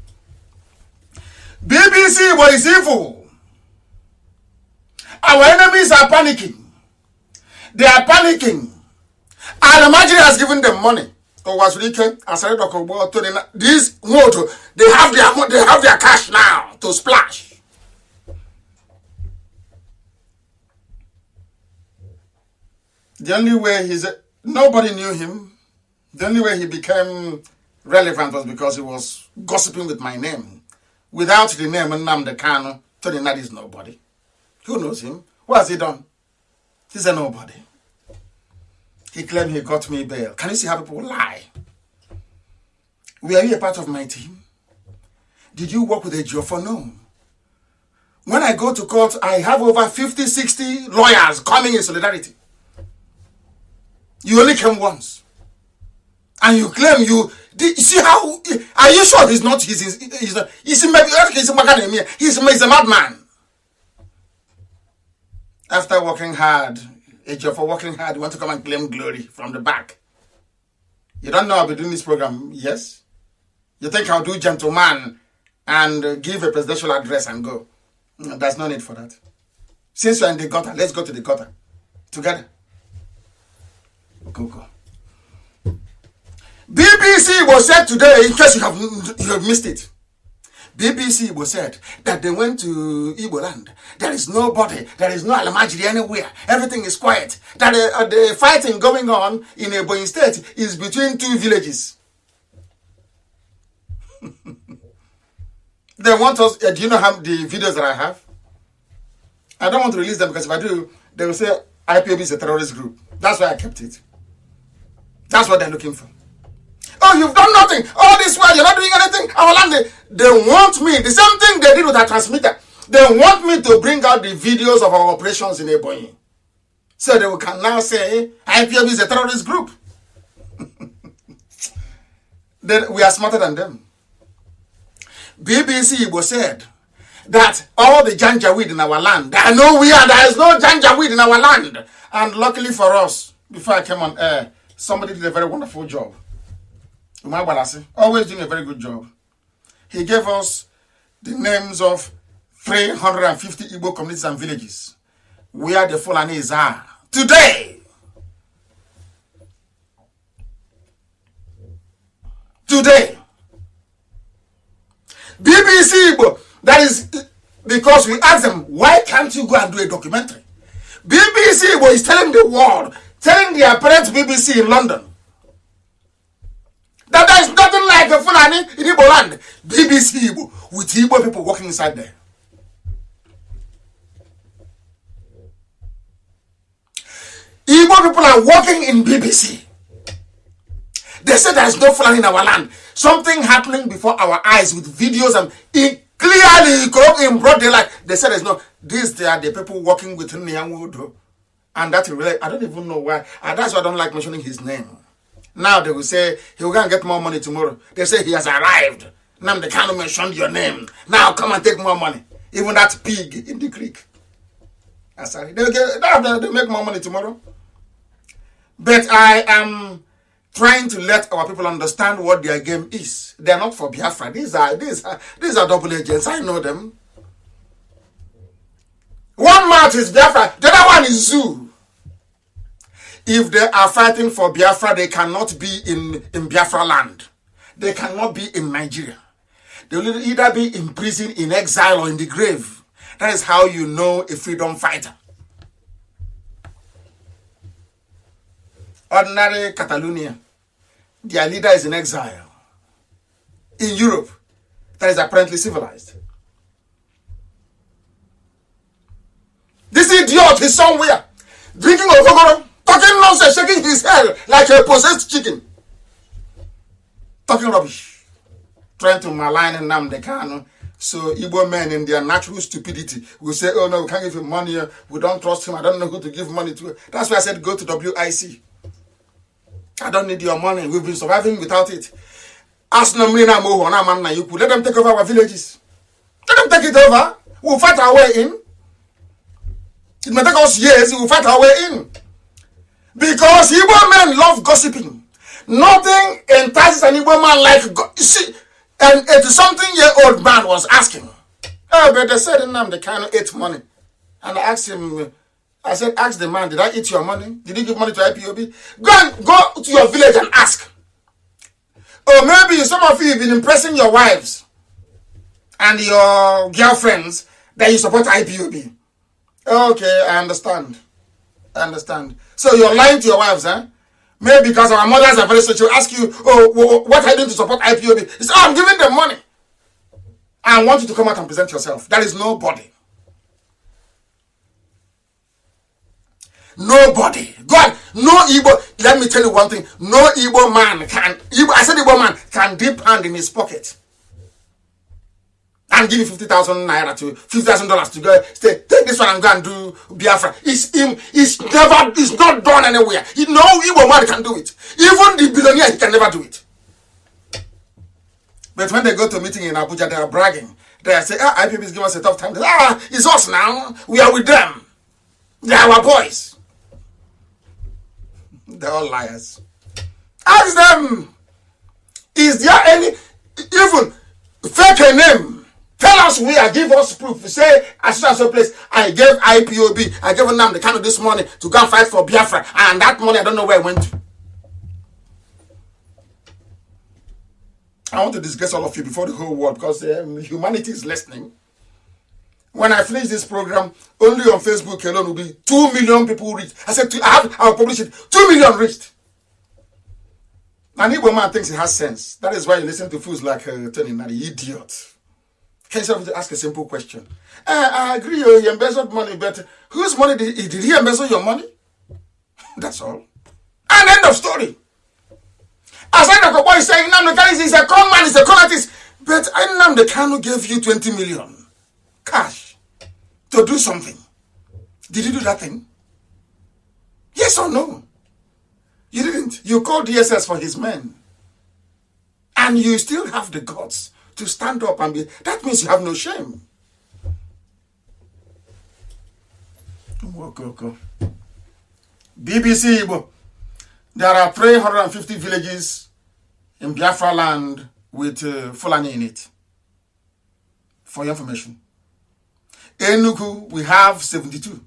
BBC was evil. our enemies are panicking. They are panicking. And Mazi has given them money. These motor, they have their cash now to splash. The only way nobody knew him. The only way he became relevant was because he was gossiping with my name. Without the name Nnamdi Kanu, Nnamdi is nobody. Who knows him? What has he done? He's a nobody. He claimed he got me bail. Can you see how people lie? Were you a part of my team? Did you work with a Geoffrey? No. When I go to court, I have over 50, 60 lawyers coming in solidarity. You only came once. And you claim see how, are you sure he's not, he's a madman. After working hard, for working hard, you want to come and claim glory from the back. You don't know I'll be doing this program, yes? You think I'll do gentleman and give a presidential address and go? No, there's no need for that. Since you're in the gutter, let's go to the gutter. Together. Go. BBC was said today, in case you have missed it. BBC was said that they went to Igbo land. There is nobody. There is no Alamajiri anywhere. Everything is quiet. That the fighting going on in Ebonyi State is between two villages. They want us. Do you know how the videos that I have? I don't want to release them because if I do, they will say Ipob is a terrorist group. That's why I kept it. That's what they're looking for. Oh, you've done nothing. All this while, you're not doing anything. Our land, they want me. The same thing they did with our transmitter. They want me to bring out the videos of our operations in Ebonyi. So they can now say, IPOB is a terrorist group. Then we are smarter than them. BBC was said that all the janjaweed in our land, there is no janjaweed in our land. And luckily for us, before I came on air, somebody did a very wonderful job. Always doing a very good job. He gave us the names of 350 Igbo communities and villages where the Fulanis are today. BBC Igbo, that is because we asked them, why can't you go and do a documentary? BBC Igbo is telling the world, telling their parent BBC in London, that there is nothing like a Fulani in Igbo land. BBC Igbo, with Igbo people working inside there. Igbo people are working in BBC. They say there is no Fulani in our land. Something happening before our eyes with videos and clearly in broad daylight. They say there's no. They are the people working with Nyanwodo. And that really, I don't even know why. And that's why I don't like mentioning his name. Now they will say, he will go and get more money tomorrow. They say he has arrived. Nnamdi Kanu mentioned your name. Now come and take more money. Even that pig in the creek. Sorry. They'll make more money tomorrow. But I am trying to let our people understand what their game is. They are not for Biafra. These are double agents. I know them. One mouth is Biafra. The other one is Zoo. If they are fighting for Biafra, they cannot be in Biafra land. They cannot be in Nigeria. They will either be in prison, in exile, or in the grave. That is how you know a freedom fighter. Ordinary Catalonia, their leader is in exile. In Europe, that is apparently civilized. This idiot is somewhere, drinking Ogogoro, talking nonsense, shaking his head like a possessed chicken. Talking rubbish. Trying to malign Nnamdi Kanu. So Igbo men in their natural stupidity will say, oh no, we can't give him money. We don't trust him. I don't know who to give money to. That's why I said go to WIC. I don't need your money. We've been surviving without it. Ask Namrina Moho, Naman Nayuku. Let them take over our villages. Let them take it over. We'll fight our way in. It may take us years. We'll fight our way in. Because Igbo men love gossiping. Nothing entices an Igbo man like see, and a something-year-old man was asking. Oh, but they said Nnamdi Kanu ate money. And I asked him, I said, ask the man, did I eat your money? Did you give money to IPOB? Go to your village and ask. Or maybe some of you have been impressing your wives and your girlfriends that you support IPOB. Okay, I understand. So you're lying to your wives, huh? Maybe because our mothers are very social. Ask you, oh, what are you doing to support IPOB? You say, oh, I'm giving them money. I want you to come out and present yourself. There is nobody. Nobody. God, no Igbo. Let me tell you one thing. No Igbo man can, Igbo man can dip hand in his pocket and give you 50,000 naira to $50,000 to go stay. Take this one and go and do Biafra. It's not done anywhere. No Igbo man can do it. Even the billionaire, he can never do it. But when they go to a meeting in Abuja, they are bragging. They say, IPB is giving us a tough time. They say, it's us now. We are with them. They are our boys. They're all liars. Ask them, is there any, even fake a name? Tell us where, give us proof. Say, at so place, I gave IPOB, I gave Nnamdi Kanu this money to go and fight for Biafra, and that money, I don't know where it went to. I want to disgrace all of you before the whole world, because humanity is listening. When I finish this program, only on Facebook alone will be 2 million people reached. I said, I'll publish it. 2 million reached. An Igbo man thinks he has sense. That is why you listen to fools like Tony Nnamdi, idiot. Can you ask a simple question? I agree, he embezzled money, but whose money did he embezzle your money? That's all. And end of story. As the boy is saying, Nnamdi Kanu is a con man, he's a con artist. But Nnamdi Kanu gave you 20 million. Cash to do something. Did you do that thing? Yes or no? You didn't. You called DSS for his men. And you still have the guts to stand up and be. That means you have no shame. BBC Igbo. There are 350 villages in Biafra land with Fulani in it. For your information. Enugu, we have 72.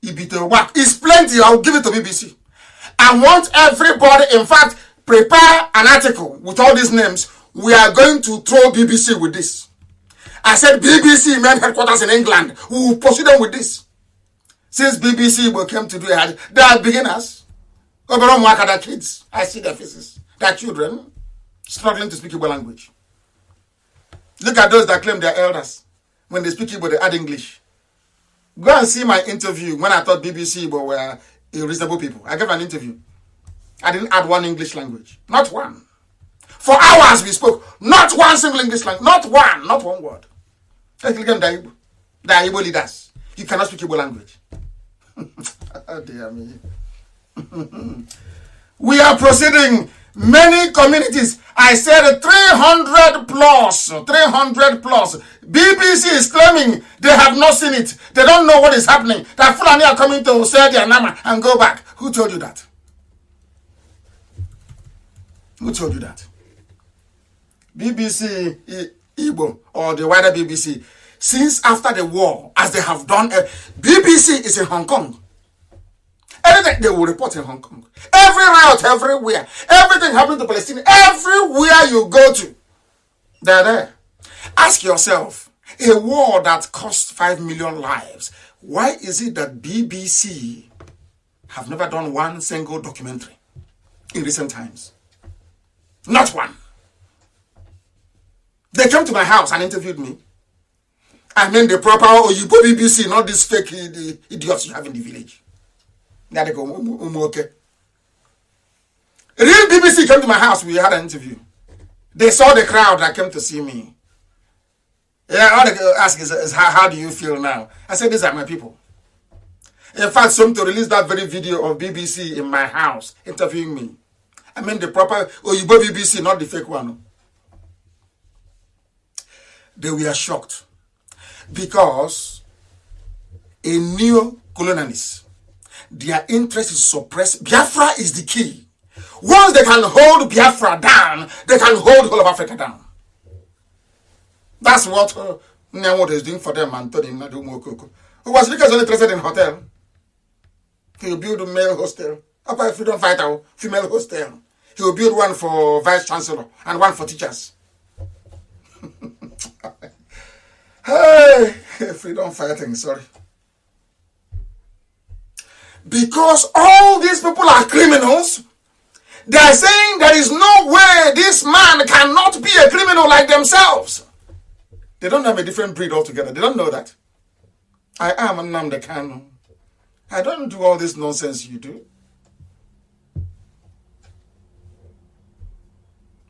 Ibito work is plenty. I'll give it to BBC. I want everybody, in fact, prepare an article with all these names. We are going to throw BBC with this. I said BBC main headquarters in England. We will pursue them with this. Since BBC came to do it, they are beginners. Their kids. I see their faces. Their children struggling to speak Igbo language. Look at those that claim they're elders. When they speak Igbo, they add English. Go and see my interview when I thought BBC Igbo were reasonable people. I gave an interview. I didn't add one English language. Not one. For hours we spoke. Not one single English language. Not one word. They are Igbo leaders. You cannot speak Igbo language. Oh dear me. We are proceeding. Many communities, I said 300 plus. BBC is claiming they have not seen it. They don't know what is happening. That Fulani are coming to sell their nama and go back. Who told you that? Who told you that? BBC Igbo or the wider BBC, since after the war, as they have done, BBC is in Hong Kong. Anything they will report in Hong Kong. Every riot, everywhere. Everything happening to Palestine. Everywhere you go to, they're there. Ask yourself, a war that cost 5 million lives, why is it that BBC have never done one single documentary in recent times? Not one. They came to my house and interviewed me. I mean the proper Oyibo BBC, not this fake idiots you have in the village. Real BBC came to my house. We had an interview. They saw the crowd that came to see me. Yeah, all they ask is how do you feel now? I said, these are my people. In fact, some to release that very video of BBC in my house interviewing me. I mean the proper Oyibo BBC, not the fake one. They were shocked because a neo-colonialist, their interest is suppressed. Biafra is the key. Once they can hold Biafra down, they can hold whole of Africa down. That's what Nnamdi is doing for them and Tony Nnamdi. Who was because only interested in hotel. He will build a male hostel. About freedom fighter, female hostel. He will build one for vice chancellor and one for teachers. Hey, freedom fighting, sorry. Because all these people are criminals, they are saying there is no way this man cannot be a criminal like themselves. They don't have a different breed altogether. They don't know that. I am Nnamdi Kanu. I don't do all this nonsense you do.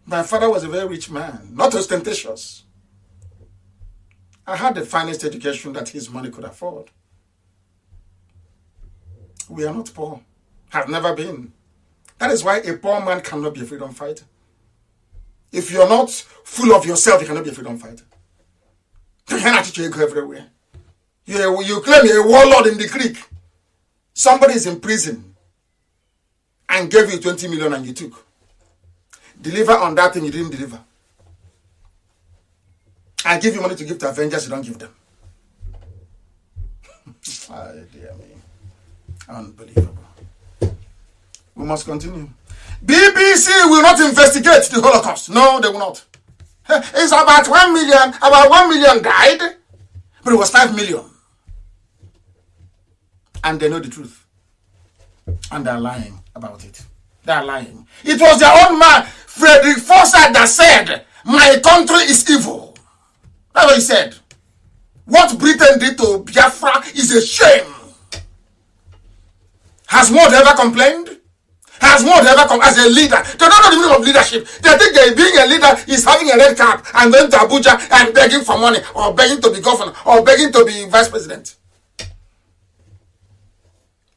My father was a very rich man, not ostentatious. I had the finest education that his money could afford. We are not poor. Have never been. That is why a poor man cannot be a freedom fighter. If you're not full of yourself, you cannot be a freedom fighter. You cannot teach you go everywhere. You claim you're a warlord in the creek. Somebody is in prison and gave you 20 million and you took. Deliver on that thing you didn't deliver. I give you money to give to Avengers, you don't give them. Oh, dear me. Unbelievable. We must continue. BBC will not investigate the Holocaust. No, they will not. It's about 1 million. About 1 million died, but it was 5 million. And they know the truth. And they're lying about it. They're lying. It was their own man, Frederick Forsyth, that said, my country is evil. That's what he said. What Britain did to Biafra is a shame. Has Maud ever complained? Has Maud ever come as a leader? They don't know the meaning of leadership. They think that being a leader is having a red cap and going to Abuja and begging for money or begging to be governor or begging to be vice president.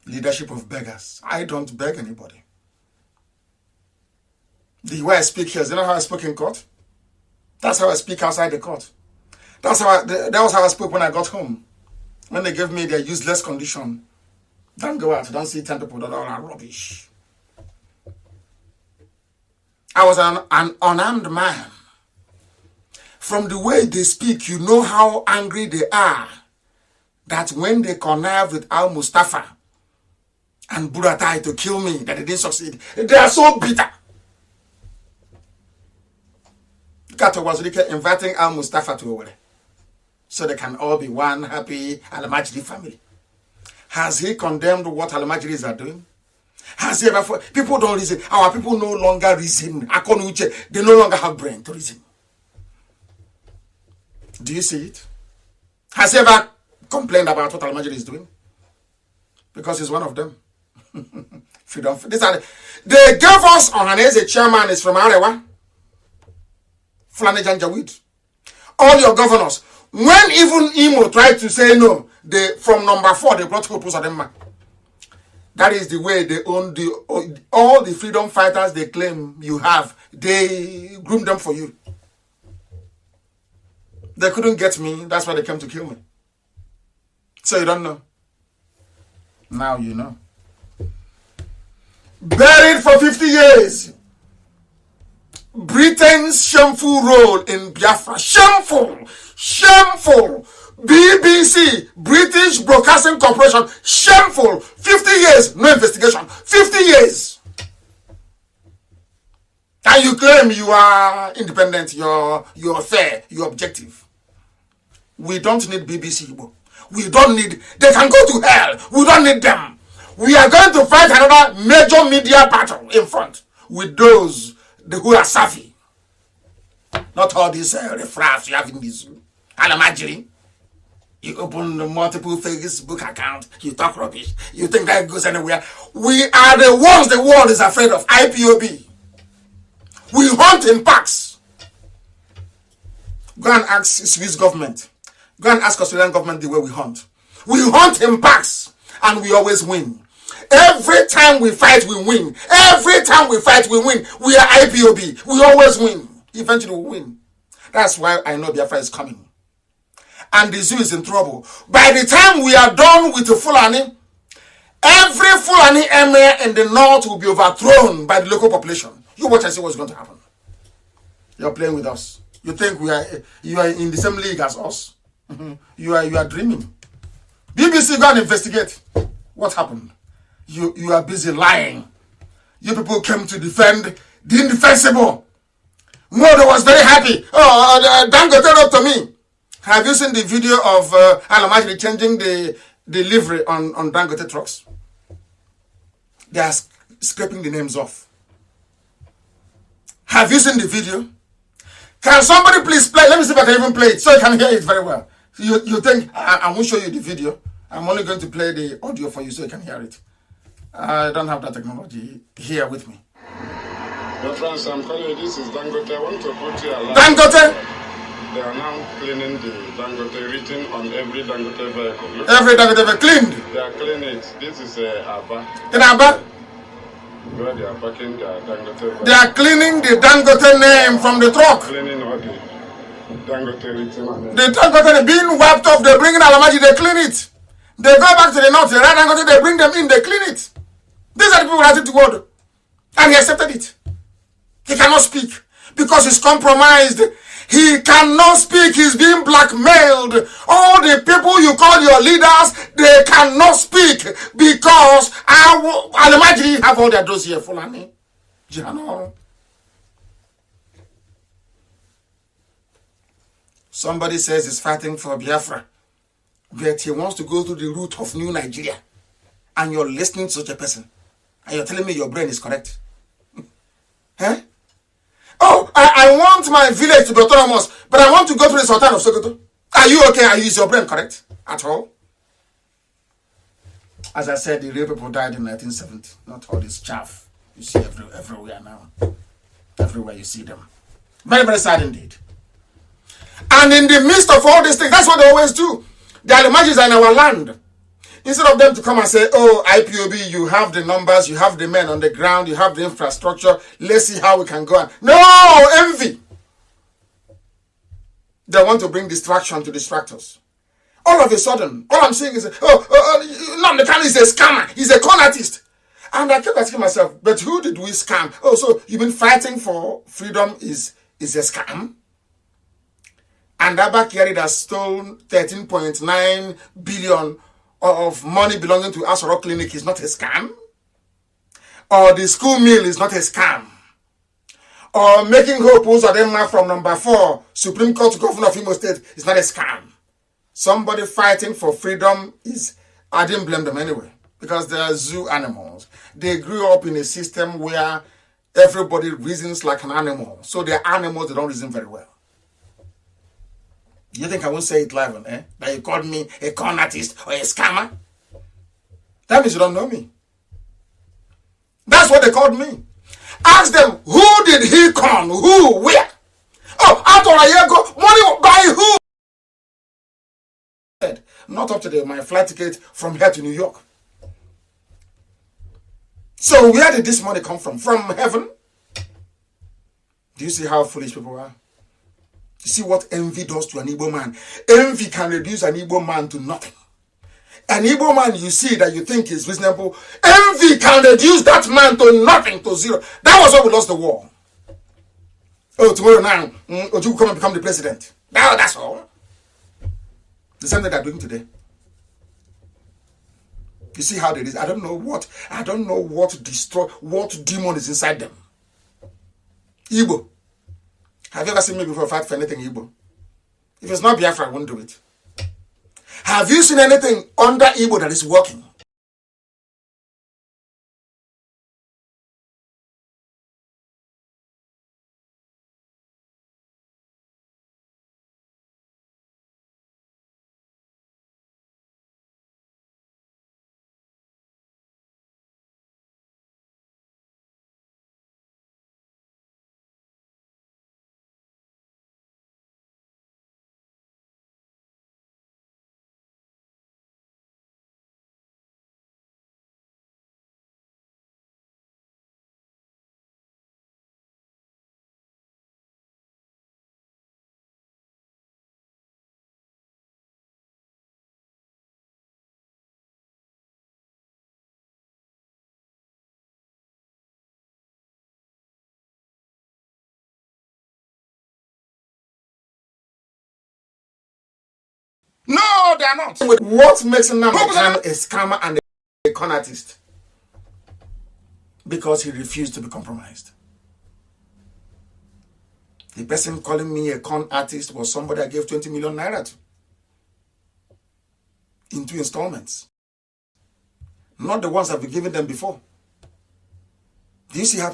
Leadership of beggars. I don't beg anybody. The way I speak here, is you know how I spoke in court? That's how I speak outside the court. That was how I spoke when I got home. When they gave me their useless condition. Don't go out, don't see 10 people, that all are rubbish. I was an unarmed man. From the way they speak, you know how angry they are. That when they connived with Al-Mustafa and Buratai to kill me, that they didn't succeed. They are so bitter. Kato was inviting Al-Mustafa to Owerri, so they can all be one happy Al-Majdi family. Has he condemned what Al-Majris are doing? Has he ever... People don't reason. Our people no longer reason. They no longer have brain to reason. Do you see it? Has he ever complained about what Al-Majri is doing? Because he's one of them. Freedom. They gave us Ohaneze chairman is from Arewa. Fulani Janjaweed. All your governors. When even Imo tried to say no, from number 4, they brought Hope Uzodinma. That is the way they own all the freedom fighters they claim you have. They groomed them for you. They couldn't get me. That's why they came to kill me. So you don't know. Now you know. Buried for 50 years. Britain's shameful role in Biafra. Shameful. Shameful. BBC, British Broadcasting Corporation, shameful. 50 years, no investigation. 50 years. And you claim you are independent, you're fair, you're objective. We don't need BBC. We don't need, they can go to hell. We don't need them. We are going to fight another major media battle in front with those who are savvy. Not all these refraps you have in this Al-Majri. You open multiple Facebook accounts, you talk rubbish, you think that goes anywhere. We are the ones the world is afraid of. IPOB. We hunt in packs. Go and ask Swiss government. Go and ask Australian government the way we hunt. We hunt in packs and we always win. Every time we fight, we win. Every time we fight, we win. We are IPOB. We always win. Eventually we win. That's why I know Biafra is coming. And the zoo is in trouble. By the time we are done with the Fulani, every Fulani emir in the north will be overthrown by the local population. You watch and see what's going to happen. You're playing with us. You think you are in the same league as us? You are dreaming. BBC, go and investigate what happened. You are busy lying. You people came to defend the indefensible. Modo was very happy. Oh, Dangote wrote to me. Have you seen the video of Alamajiri changing the livery on Dangote trucks? They are scraping the names off. Have you seen the video? Can somebody please play? Let me see if I can even play it so you can hear it very well. You think I won't show you the video? I'm only going to play the audio for you so you can hear it. I don't have that technology here with me. Your friends, I'm calling you. This is Dangote. I want to put you alive. Dangote! They are now cleaning the Dangote, written on every Dangote vehicle. Look, every Dangote vehicle cleaned. They are cleaning it. This is Abba. In Abba? Where they are packing their Dangote vehicle. They are cleaning the Dangote name from the truck. Cleaning all the Dangote written on it. The Dangote being wiped off, they bring in Alamaji, they clean it. They go back to the north, they write Dangote, they bring them in, they clean it. These are the people who write it to God. And he accepted it. He cannot speak because he's compromised. He cannot speak. He's being blackmailed. All the people you call your leaders, they cannot speak because I'll imagine have all their dossier Fulani. Somebody says he's fighting for Biafra, but he wants to go to the root of New Nigeria. And you're listening to such a person. And you're telling me your brain is correct. Huh? Oh, I want my village to be autonomous, but I want to go to the Sultan of Sokoto. Are you okay? Is your brain correct at all? As I said, the real people died in 1970. Not all this chaff you see everywhere now. Everywhere you see them. Very, very sad indeed. And in the midst of all these things, that's what they always do. The Alamaji's are in our land. Instead of them to come and say, oh, IPOB, you have the numbers, you have the men on the ground, you have the infrastructure, let's see how we can go on. No, envy. They want to bring distraction to distract us. All of a sudden, all I'm saying is, Nnamdi Kanu is a scammer, he's a con artist. And I kept asking myself, but who did we scam? Oh, so you've been fighting for freedom is a scam? And Abba Kyari that stole 13.9 billion of money belonging to Asoro Clinic is not a scam? Or the school meal is not a scam? Or making Hope Uzodinma from number 4, Supreme Court Governor of Imo State is not a scam? Somebody fighting for freedom is, I didn't blame them anyway, because they are zoo animals. They grew up in a system where everybody reasons like an animal. So they're animals, they don't reason very well. You think I won't say it live on air? That you called me a con artist or a scammer? That means you don't know me. That's what they called me. Ask them, who did he con? Who? Where? Oh, after a year ago, money by who? Not up to my flight ticket from here to New York. So where did this money come from? From heaven? Do you see how foolish people are? You see what envy does to an Igbo man? Envy can reduce an Igbo man to nothing. An Igbo man you see that you think is reasonable, envy can reduce that man to nothing, to zero. That was why we lost the war. Oh, tomorrow now, Oju come and become the president. No, that's all. The same thing they're doing today. You see how they is. I don't know what demon is inside them. Igbo. Have you ever seen me before fight for anything Igbo? If it's not Biafra, I won't do it. Have you seen anything under Igbo that is working? they are not. What makes Nnamdi a scammer and a con artist? Because he refused to be compromised. The person calling me a con artist was somebody I gave 20 million naira to in 2 installments. Not the ones I've been giving them before. Do you see how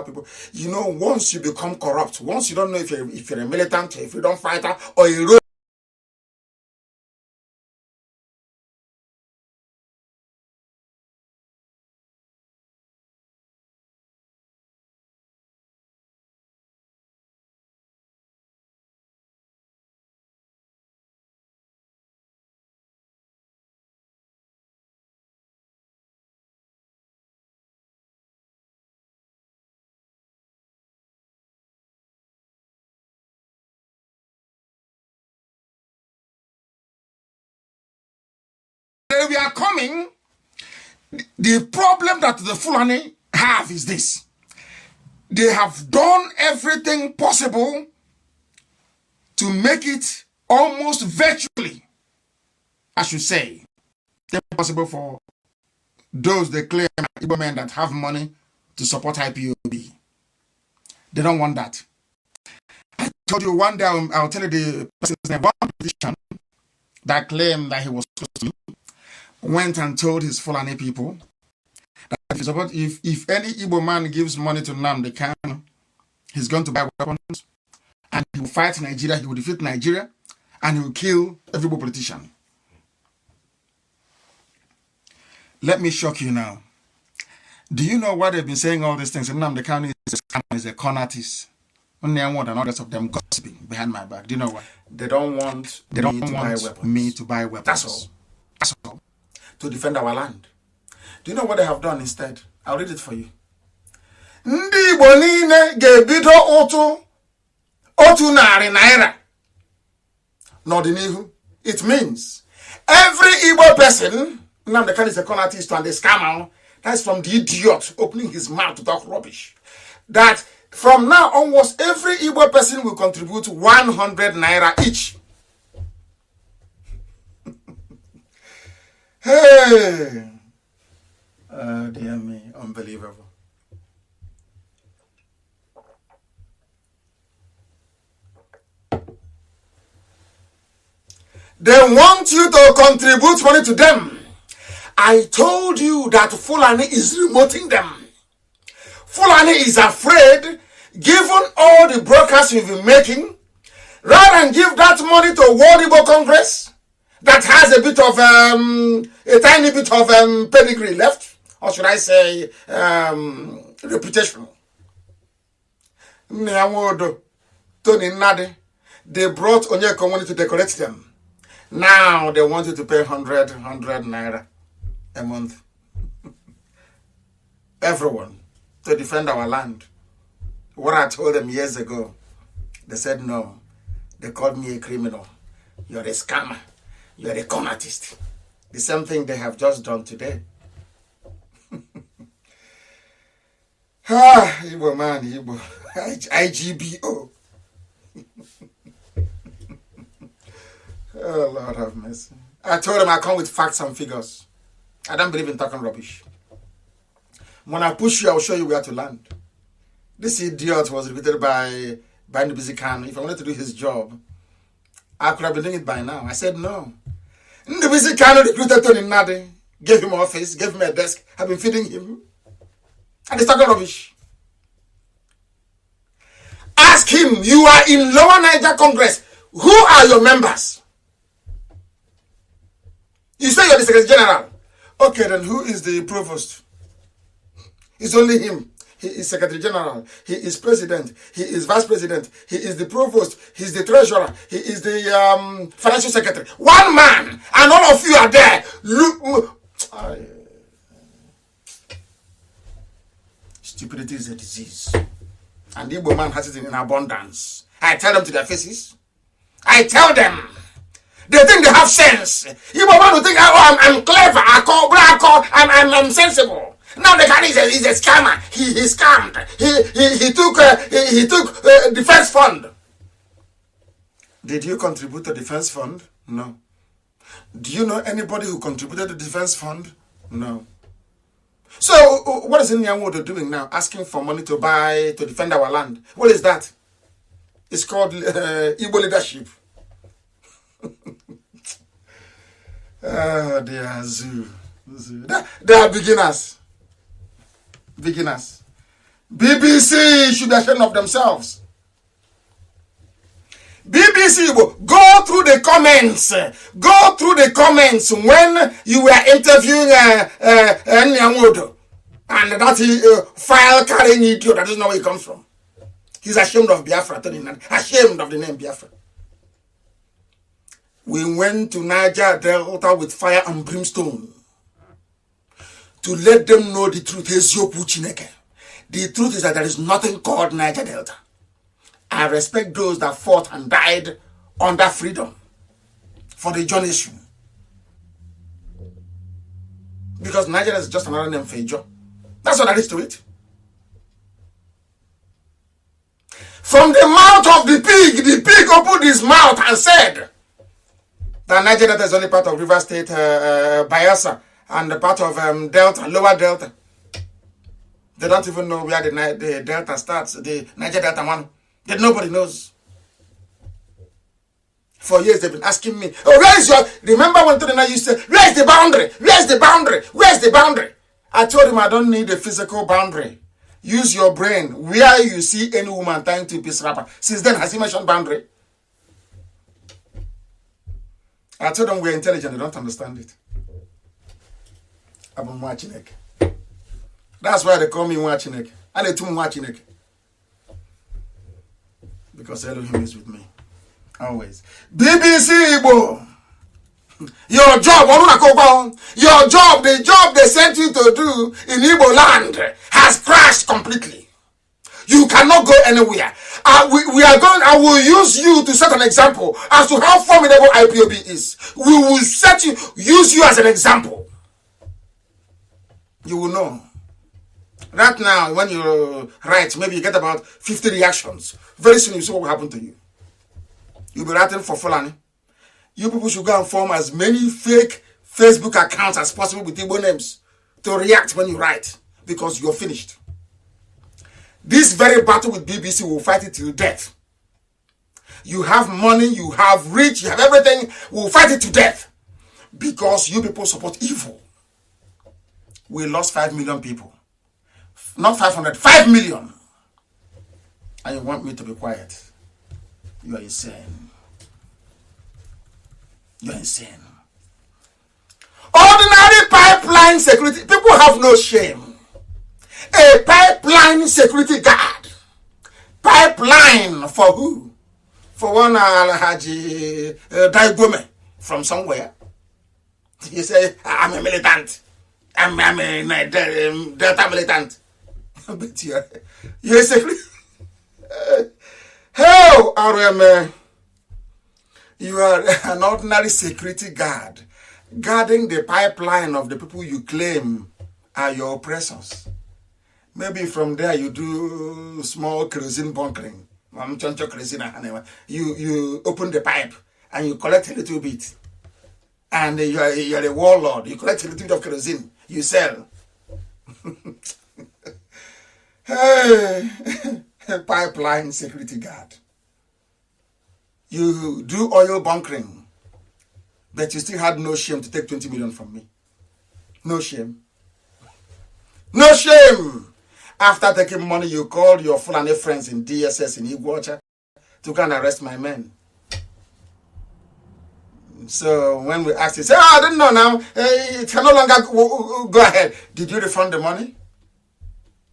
people, you know, once you become corrupt, once you don't know if you're a militant, if you don't fight or a road. We are coming. The problem that the Fulani have is this. They have done everything possible to make it almost virtually, I should say, impossible for those they claim Igbo men that have money to support IPOB. They don't want that. I told you one day, I'll tell you the person's name. One politician that claimed that he was close to me went and told his Fulani people that if any Igbo man gives money to Nnamdi Kanu, he's going to buy weapons and he will fight Nigeria, he will defeat Nigeria, and he will kill every Igbo politician. Let me shock you now. Do you know why they've been saying all these things? Nnamdi Kanu is a con artist. Only I want and others of them gossiping behind my back. Do you know why? They don't want me to buy weapons. That's all. That's all. To defend our land. Do you know what they have done instead? I'll read it for you. Ndị Igbo niile ga-ebido otu narị naira n'ọdịnihu. It means every Igbo person, Nnamdi Kanu is a con artist and a scammer, that's from the idiot opening his mouth to talk rubbish, that from now onwards, every Igbo person will contribute 100 naira each. Hey! Dear me, unbelievable. They want you to contribute money to them. I told you that Fulani is remoting them. Fulani is afraid, given all the brokers we've been making, rather than give that money to World Igbo Congress that has a bit of a tiny bit of pedigree left, or should I say reputation. Tony Nnamdi, they brought Onyeko money to decorate them. Now they want you to pay 100 naira a month. Everyone, to defend our land. What I told them years ago, they said no. They called me a criminal. You're a scammer. You're a con artist. The same thing they have just done today. Igbo man, Igbo. IGBO. Oh, Lord have mercy. I told them I come with facts and figures. I don't believe in talking rubbish. When I push you, I will show you where to land. This idiot was recruited by Nnamdi Kanu. If I wanted to do his job, I could have been doing it by now. I said no. Nnamdi Kanu recruited Tony Nnamdi, gave him office, gave him a desk, I've been feeding him. And he's talking rubbish. Ask him, you are in Lower Niger Congress. Who are your members? You say you're the Secretary General. Okay, then who is the provost? It's only him. He is Secretary General. He is President. He is Vice President. He is the Provost. He is the Treasurer. He is the Financial Secretary. One man, and all of you are there. Look, stupidity is a disease, and the Igbo man has it in abundance. I tell them to their faces. I tell them. They think they have sense. Igbo man will think, oh, I'm clever. I'm sensible. Now the guy is a scammer. He scammed. He took defense fund. Did you contribute to defense fund? No. Do you know anybody who contributed to the defense fund? No. So, what is Nnamdi doing now? Asking for money to defend our land. What is that? It's called Igbo leadership. They are zoo. They are beginners. Beginners. BBC should be ashamed of themselves. BBC, go through the comments. Go through the comments when you were interviewing Nnamdi. And that file carrying idiot, that doesn't know where he comes from. He's ashamed of Biafra. Ashamed of the name Biafra. We went to Niger Delta with fire and brimstone to let them know the truth. The truth is that there is nothing called Niger Delta. I respect those that fought and died under freedom for the John issue. Because Niger is just another name for a job. That's what there is to it. From the mouth of the pig opened his mouth and said that Niger Delta is only part of River State, Bayelsa, and the part of Delta, Lower Delta. They don't even know where the Delta starts, the Niger Delta one. That nobody knows. For years they've been asking me, oh, where is your... Remember when Tony used to say, where is the boundary? Where is the boundary? Where is the boundary? I told him I don't need a physical boundary. Use your brain. Where you see any woman tying to a peace wrapper. Since then, has he mentioned boundary? I told them we're intelligent. They don't understand it. I'm watching it. That's why they call me watching it. And they too watching it. Because Elohim is with me. Always. BBC Igbo. Your job, the job they sent you to do in Igbo land has crashed completely. You cannot go anywhere. I will use you to set an example as to how formidable IPOB is. We will use you as an example. You will know. Right now, when you write, maybe you get about 50 reactions. Very soon you see what will happen to you. You'll be writing for Fulani. You people should go and form as many fake Facebook accounts as possible with Igbo names to react when you write, because you're finished. This very battle with BBC will fight it till death. You have money, you have rich, you have everything. We'll fight it to death because you people support evil. We lost 5 million people. Not 500, 5 million. And you want me to be quiet. You are insane. You are insane. Ordinary pipeline security. People have no shame. A pipeline security guard. Pipeline for who? For one Alhaji Daigome from somewhere. You say, I'm a militant. I'm a Delta militant. But you're a security. Hell, RM, you are an ordinary security guard guarding the pipeline of the people you claim are your oppressors. Maybe from there you do small kerosene bunkering. You open the pipe and you collect a little bit. And you're a warlord. You collect a little bit of kerosene. You sell. Hey, pipeline security guard. You do oil bunkering, but you still had no shame to take 20 million from me. No shame. No shame. After taking money, you called your Fulani friends in DSS in Iguacha to go and arrest my men. So when we asked, he said, I didn't know now. It can no longer go ahead. Did you refund the money?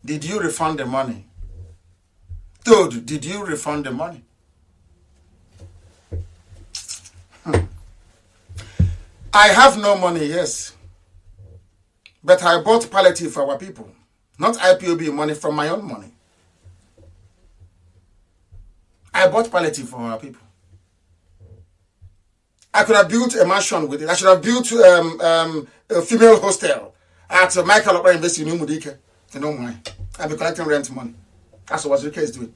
Did you refund the money? Dude, did you refund the money? I have no money, yes. But I bought palliative for our people. Not IPOB money, from my own money. I bought palliative for our people. I could have built a mansion with it. I should have built a female hostel at Michael Opera University in Umudike. You know why? I'll be collecting rent money. That's what UK is doing.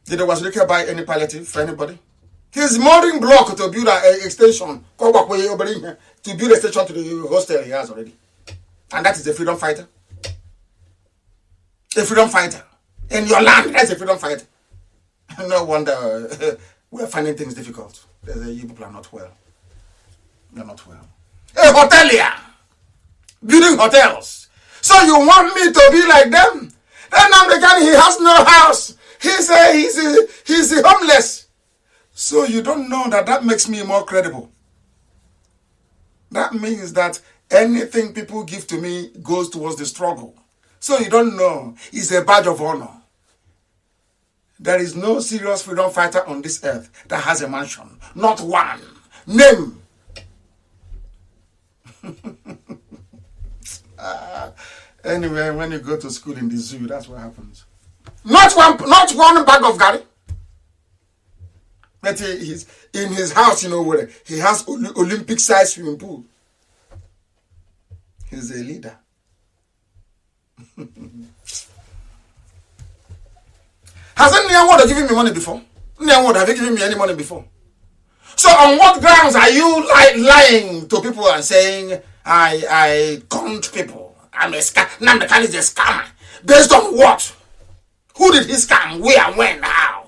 Did the Wazirika buy any palliative for anybody? He's molding block to build an extension. To build a station to the hostel he has already. And that is a freedom fighter. A freedom fighter. In your land, that's a freedom fighter. No wonder we're finding things difficult. You people are not well. You're not well. A hotelier. Building hotels. So you want me to be like them? Then Nnamdi, he has no house. He's homeless. So you don't know that makes me more credible. That means that anything people give to me goes towards the struggle. So you don't know. It's a badge of honor. There is no serious freedom fighter on this earth that has a mansion. Not one. Name. Anyway, when you go to school in the zoo, that's what happens. Not one bag of Gary. But he's in his house, where he has Olympic-sized swimming pool. He's a leader. Hasn't Nnamdi given me money before? Nnamdi, have you given me any money before? So on what grounds are you lying to people and saying I count people? I'm a scam. Nnamdi is a scammer. Based on what? Who did he scam? Where, when, how?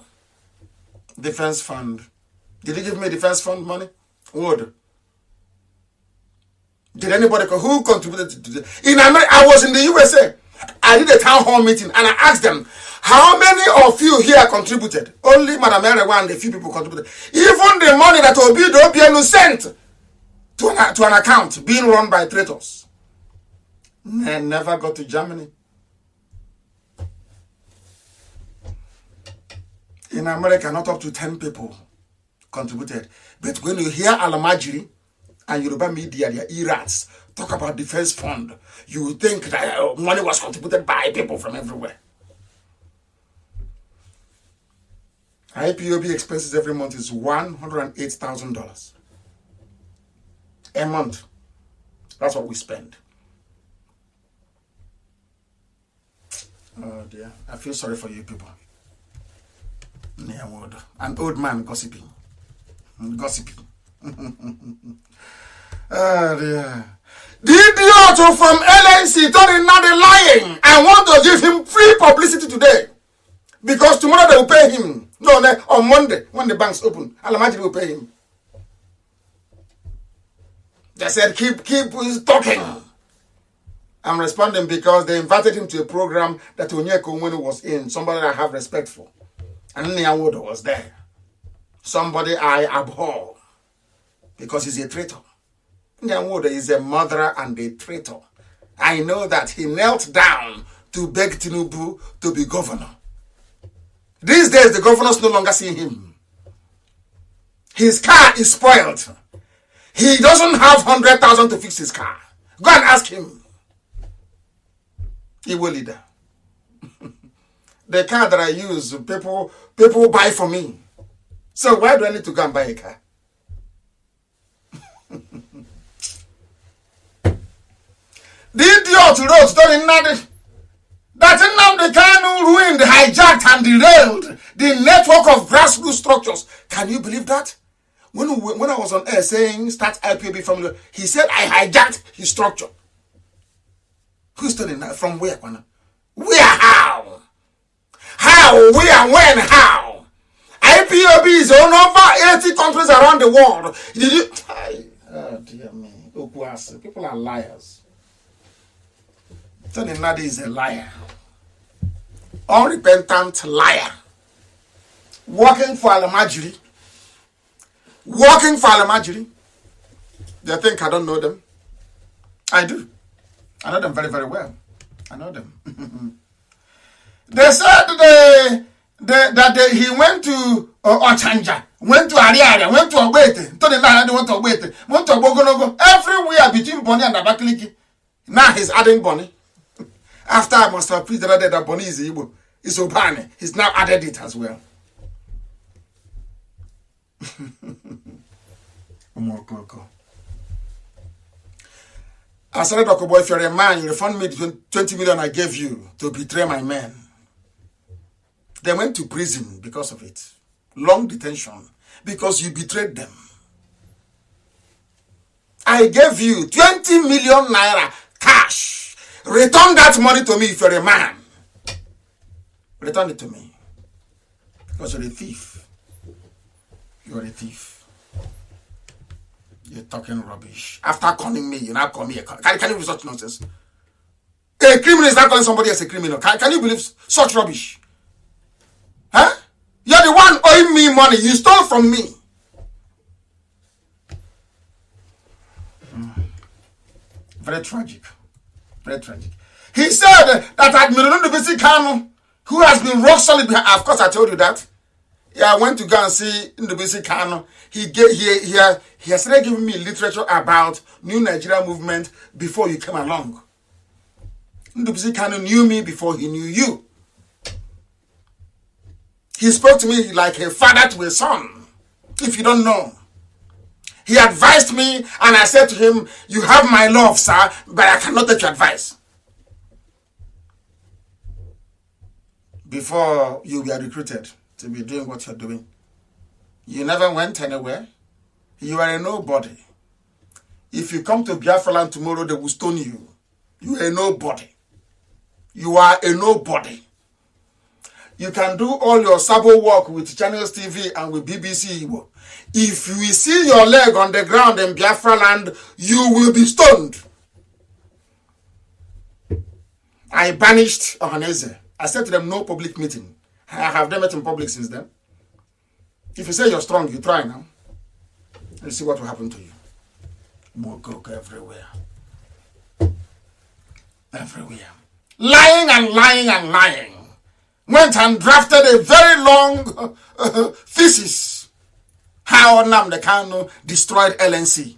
Defense fund. Did he give me defense fund money? Would. Did anybody, who contributed to this? In America, I was in the USA. I did a town hall meeting and I asked them, how many of you here contributed? Only Madam Erewa and a few people contributed. Even the money that Obiano sent to an account being run by traitors. Never got to Germany. In America, not up to 10 people contributed. But when you hear Alamajiri and Yoruba media, their E-rats, talk about defense fund, you think that money was contributed by people from everywhere. IPOB expenses every month is $108,000 a month. That's what we spend. Oh dear, I feel sorry for you people. An old man gossiping. Oh dear. The idiot from LNC told Nnamdi lying. I want to give him free publicity today. Because tomorrow they will pay him. No, on Monday, when the banks open, Alamajiri will pay him. They said, keep talking. I'm responding because they invited him to a program that Onyeko Onwenu was in, somebody I have respect for. And Nnamdi was there. Somebody I abhor because he's a traitor. Nnamdi is a murderer and a traitor. I know that he knelt down to beg Tinubu to be governor. These days, the governors no longer see him. His car is spoiled. He doesn't have 100,000 to fix his car. Go and ask him. He will leader. The car that I use, people buy for me. So why do I need to go and buy a car? The idiot wrote that Nnamdi Kanu ruined, hijacked, and derailed the network of grassroots structures. Can you believe that? When I was on air saying start IPOB from, he said I hijacked his structure. Who's telling that? From where, Kwana? Where? How? How? Where? When? How? IPOB is on over 80 countries around the world. Did you? Oh dear me. People are liars. Tony Nnamdi is a liar. Unrepentant liar. Working for Alamajiri. They think I don't know them. I do. I know them very, very well. I know them. They said that he went to Ochanja, went to Ariaria, went to Obete. Tony Nnamdi went to Obete, went to Obogonogo. Everywhere between Bonny and Abakaliki. Now he's adding Bonny. After I must have preached that Bonny is Igbo. It's Obane. He's now added it as well. I said, Dr. Boy, if you're a man, you refund me the 20 million I gave you to betray my men. They went to prison because of it. Long detention. Because you betrayed them. I gave you 20 million naira cash. Return that money to me if you're a man. Return it to me. Because you're a thief. You're a thief. You're talking rubbish. After calling me, you now call me a... Can you believe such nonsense? A criminal is not calling somebody else a criminal. Can you believe such rubbish? Huh? You're the one owing me money. You stole from me. Very tragic. Very tragic. He said that Admiral Nnamdi Kanu, who has been rock solid behind... Of course, I told you that. Yeah, I went to go and see Nnamdi Kanu. He has started giving me literature about New Nigeria movement before you came along. Nnamdi Kanu knew me before he knew you. He spoke to me like a father to a son. If you don't know. He advised me and I said to him, you have my love, sir, but I cannot take your advice. Before you were recruited to be doing what you're doing, you never went anywhere. You are a nobody. If you come to Biafra land tomorrow, they will stone you. You are a nobody. You are a nobody. You can do all your sabo work with Channels TV and with BBC Igbo. If we see your leg on the ground in Biafra land, you will be stoned. I banished Ohaneze. I said to them, no public meeting. I have never met in public since then. If you say you're strong, you try now. And see what will happen to you. More coke everywhere. Everywhere. Lying and lying and lying. Went and drafted a very long thesis. How Nnamdi Kanu destroyed LNC.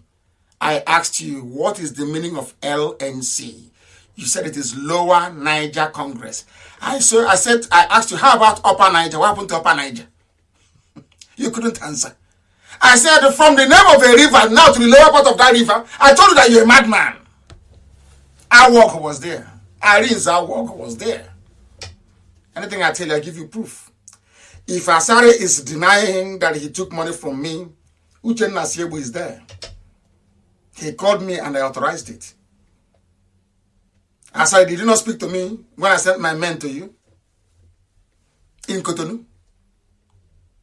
I asked you, what is the meaning of LNC? You said it is Lower Niger Congress. I asked you, how about Upper Niger? What happened to Upper Niger? You couldn't answer. I said, from the name of a river now to the lower part of that river, I told you that you're a madman. Our work was there. Irene's our work was there. Anything I tell you, I give you proof. If Asare is denying that he took money from me, Uchenna Siebu is there. He called me and I authorized it. Asare, did you not speak to me when I sent my men to you? In Cotonou?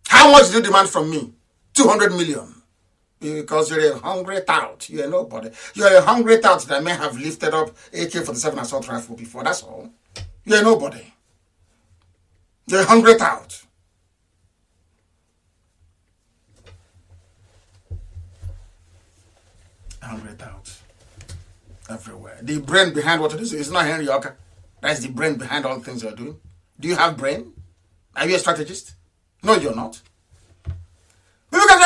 How much did you demand from me? 200 million. Because you're a hungry tout. You're nobody. You're a hungry tout that may have lifted up AK-47 assault rifle before. That's all. You're nobody. You're a hungry tout. Hungry tout. Everywhere. The brain behind what it is not Henry Yoka. That's the brain behind all things you're doing. Do you have brain? Are you a strategist? No, you're not. People can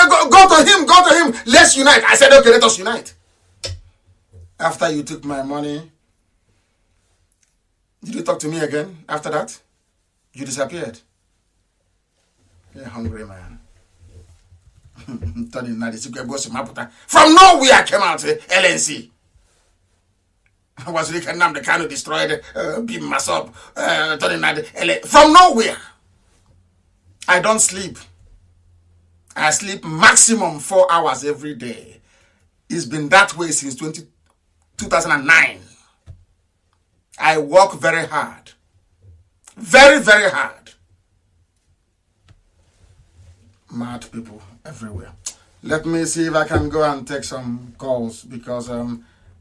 say, go to him, let's unite. I said, okay, let us unite. After you took my money, did you talk to me again after that? You disappeared. You're a hungry man. From nowhere came out LNC. Was Rick and Nnamdi Kanu destroyed, beam Masop, from nowhere. I don't sleep. I sleep maximum 4 hours every day. It's been that way since 2009. I work very hard. Very, very hard. Mad people everywhere. Let me see if I can go and take some calls because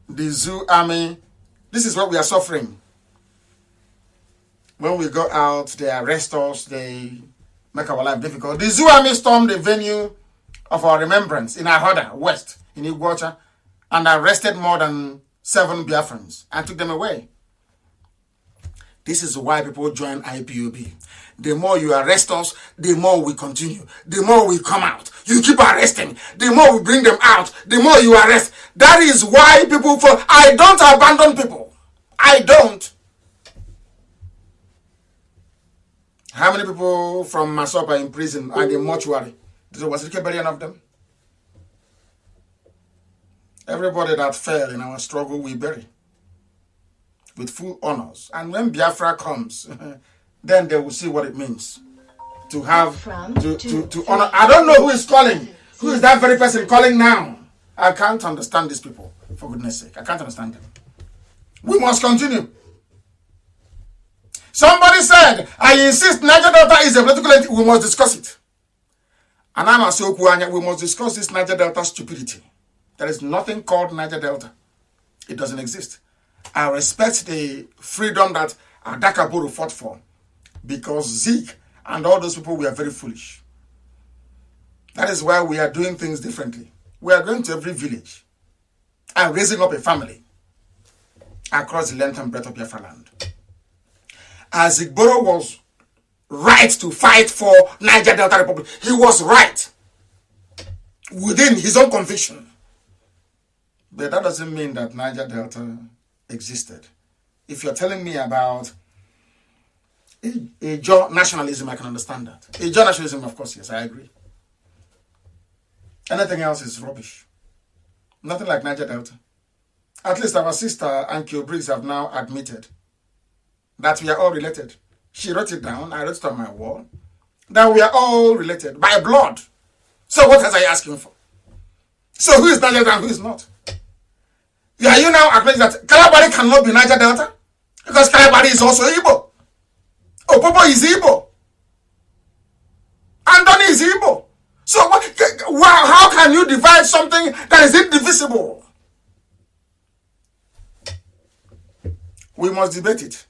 the Zoo Army, this is what we are suffering. When we go out, they arrest us, they make our life difficult. The Zoo Army stormed the venue of our Remembrance in Ahoda, West, in Iguacha, and arrested more than 7 Biafrans and took them away. This is why people join IPOB. The more you arrest us, the more we continue. The more we come out. You keep arresting. The more we bring them out, the more you arrest. That is why people fall. I don't abandon people. I don't. How many people from Masop are in prison and in mortuary? Was it any of them? Everybody that fell in our struggle, we bury with full honors. And when Biafra comes, then they will see what it means to have to honor. I don't know who is calling. Who is that very person calling now? I can't understand these people, for goodness sake. I can't understand them. We must continue. Somebody said, I insist Niger Delta is a political entity. We must discuss it. And I'm a we must discuss this Niger Delta stupidity. There is nothing called Niger Delta. It doesn't exist. I respect the freedom that Adakaburu fought for, because Zeke and all those people were very foolish. That is why we are doing things differently. We are going to every village and raising up a family across the length and breadth of Biafra land. As Igboro was right to fight for Niger Delta Republic, he was right within his own conviction. But that doesn't mean that Niger Delta existed. If you're telling me about a Jaw nationalism, I can understand that. A Jaw nationalism, of course, yes, I agree. Anything else is rubbish. Nothing like Niger Delta. At least our sister, Ankyo Briggs, have now admitted that we are all related. She wrote it down, I wrote it on my wall, that we are all related by blood. So what was I asking for? So who is Niger Delta and who is not? Are you now admitting that Kalabari cannot be Niger Delta? Because Kalabari is also Igbo. Opopo is Igbo. Andoni is Igbo. So how can you divide something that is indivisible? We must debate it.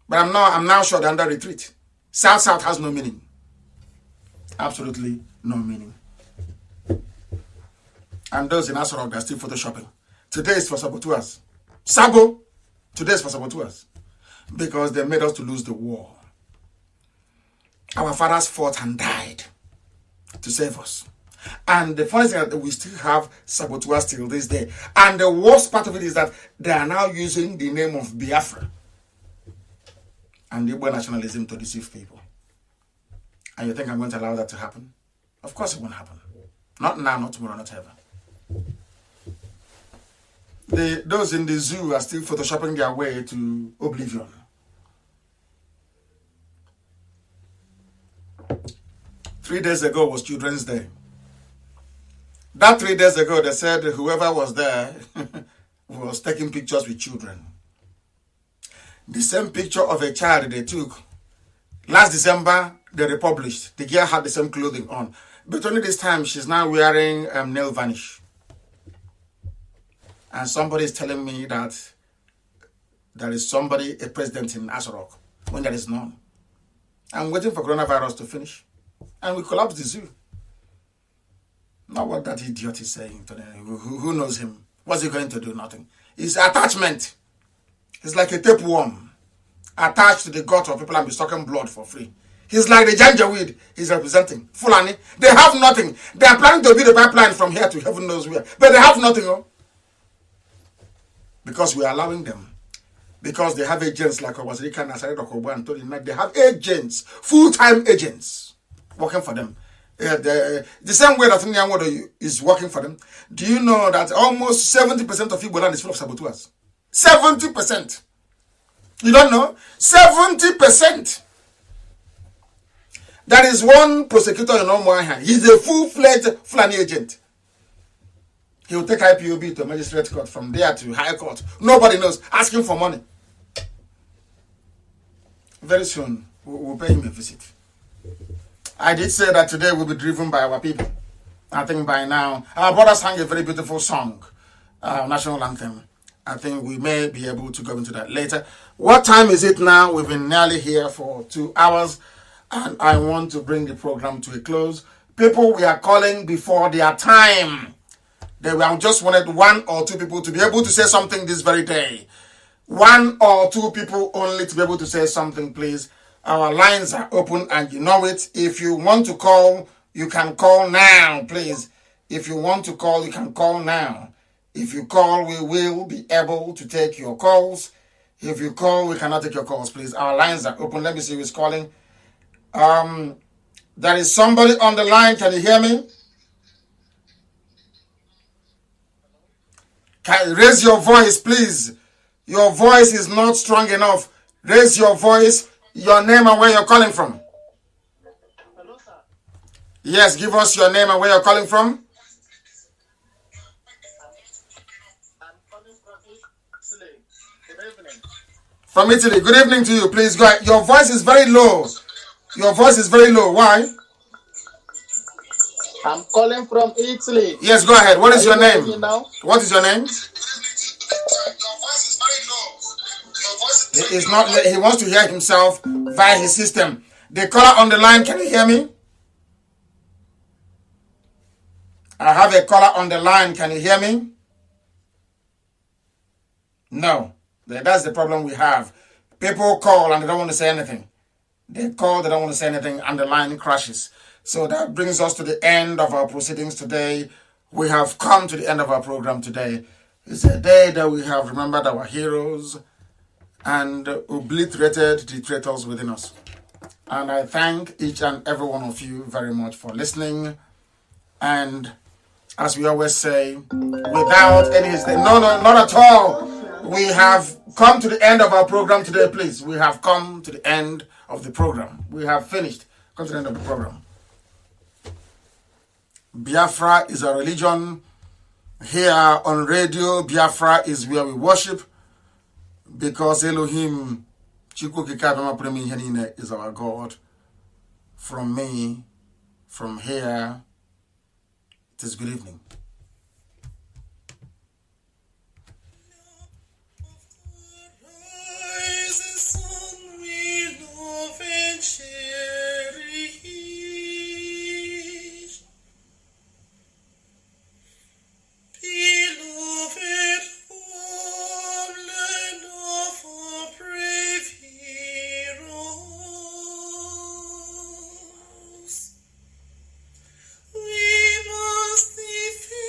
But I'm now sure they're under retreat. South has no meaning. Absolutely no meaning. And those in Asorok are still photoshopping. Today is for saboteurs. Sabo, today is for saboteurs. Because they made us to lose the war. Our fathers fought and died to save us. And the funny thing is that we still have saboteurs till this day. And the worst part of it is that they are now using the name of Biafra and Igbo nationalism to deceive people. And you think I'm going to allow that to happen? Of course it won't happen. Not now, not tomorrow, not ever. Those in the zoo are still photoshopping their way to oblivion. Three days ago was Children's Day. That 3 days ago, they said whoever was there was taking pictures with children. The same picture of a child they took last December, they republished. The girl had the same clothing on. But only this time, she's now wearing nail varnish. And somebody is telling me that there is somebody, a president in Asorok, when there is none. I'm waiting for coronavirus to finish. And we collapse the zoo. Not what that idiot is saying today. Who knows him? What's he going to do? Nothing. It's attachment. It's like a tapeworm attached to the gut of people and be sucking blood for free. He's like the Janjaweed he's representing. Fulani. They have nothing. They are planning to build a pipeline from here to heaven knows where. But they have nothing. Oh. Because we are allowing them. Because they have agents like Obasirika, Nasaret, Okobo, and Tony. They have agents, full-time agents, working for them. The same way that Nnamdi is working for them. Do you know that almost 70% of Igbo land is full of saboteurs? 70%. You don't know? 70%. There is one prosecutor in Omoaha. He's a full-fledged Fulani agent. He will take IPOB to magistrate court, from there to high court. Nobody knows. Asking for money. Very soon, we'll pay him a visit. I did say that today we'll be driven by our people. I think by now, our brother sang a very beautiful song, national anthem. I think we may be able to go into that later. What time is it now? We've been nearly here for 2 hours, and I want to bring the program to a close. People we are calling before their time. We just wanted 1 or 2 people to be able to say something this very day. 1 or 2 people only to be able to say something, please. Our lines are open and you know it. If you want to call, you can call now, please. If you want to call, you can call now. If you call, we will be able to take your calls. If you call, we cannot take your calls, please. Our lines are open. Let me see who's calling. There is somebody on the line. Can you hear me? Raise your voice, please. Your voice is not strong enough. Raise your voice. Your name and where you're calling from. Hello, sir. Yes, give us your name and where you're calling from. I'm calling from Italy. Good evening. From Italy. Good evening to you. Please go ahead. Your voice is very low. Your voice is very low. Why? I'm calling from Italy. Yes, go ahead. What is your name? Now? What is your name? He is not. He wants to hear himself via his system. The caller on the line, can you hear me? I have a caller on the line. Can you hear me? No. That's the problem we have. People call and they don't want to say anything. They call, they don't want to say anything, and the line crashes. So that brings us to the end of our proceedings today. We have come to the end of our program today. It's a day that we have remembered our heroes and obliterated the traitors within us. And I thank each and every one of you very much for listening. And as we always say, without any hesitation, no, not at all. We have come to the end of our program today, please. We have come to the end of the program. We have finished. Come to the end of the program. Biafra is a religion. Here on radio, Biafra is where we worship, because Elohim is our God. From me, from here, it is good evening. We must defend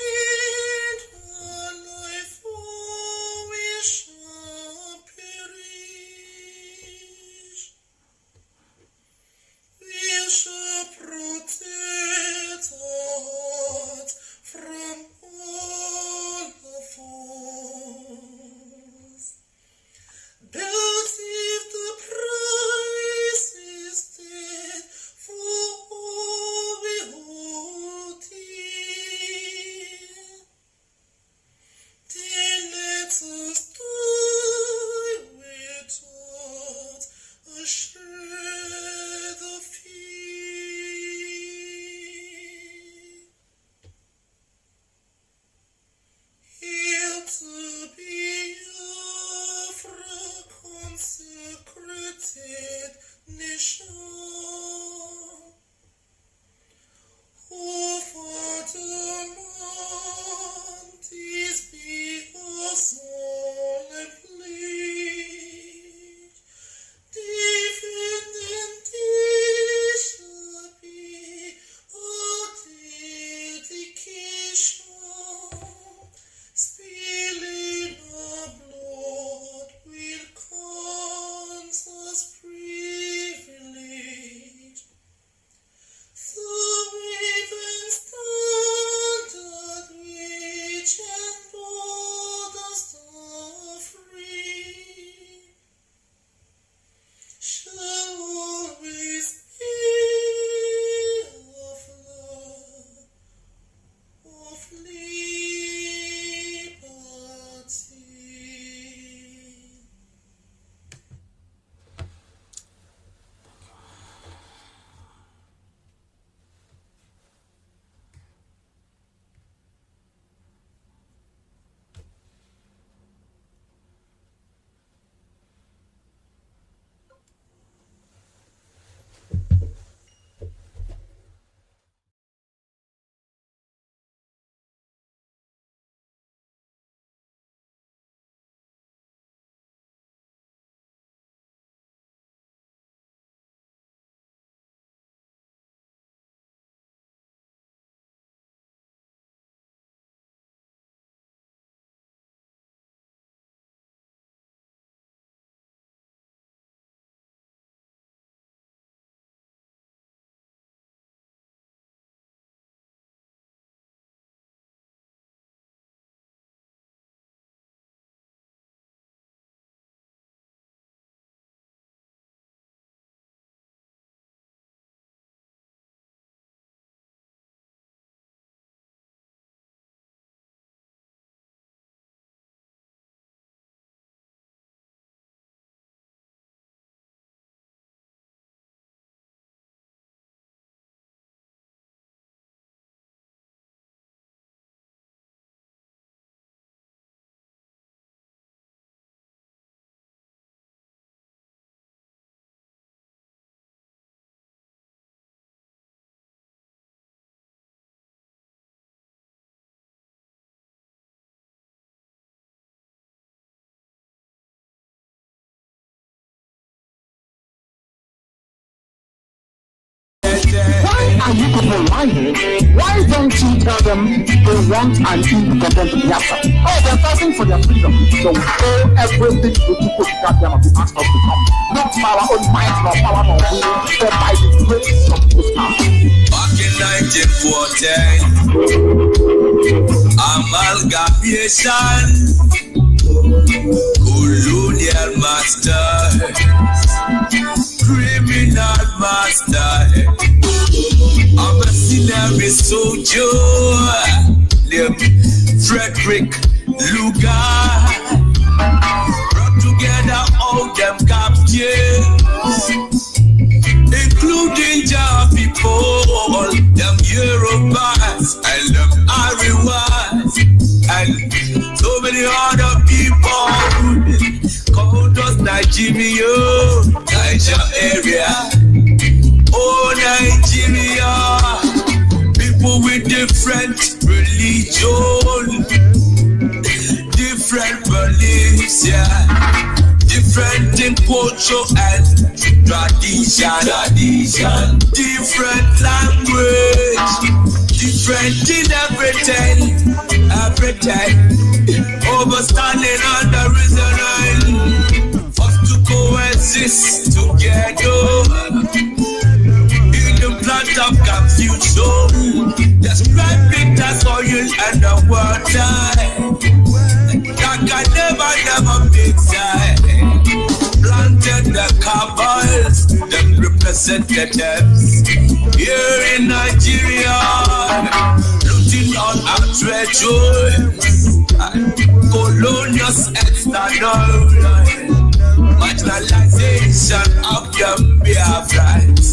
are you people lying? Why don't you tell them they want an independent Biafra? Oh, they're fighting for their freedom. So we owe everything to people to goddamn of the ask us to come. Not by our own might, nor power, nor will, but by the grace of His power. Back in 1914, amalgamation, colonial master, criminal master, I'm a mercenary soldier named Frederick Lugar. Brought together all them captives, including Jah people, them Yorubas and them Ariwas, and so many other people called us Nigeria, Niger area. Oh, Nigeria, people with different religion, different beliefs, yeah, different in culture and tradition, different language, different in everything, overstanding on the reason us to coexist together in the plant of confusion, describing the soil and the water that can never mix. Planted the cabals, them representatives here in Nigeria, looting on our treasures, colonial external marginalization of the Biafrans.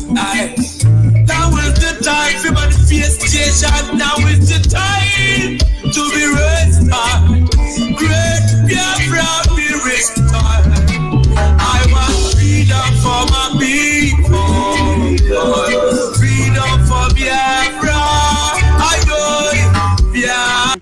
Now is the time for manifestation. Now is the time to be restored. Great Biafra be restored. I want freedom for my people. Freedom for Biafra. I know Biafra.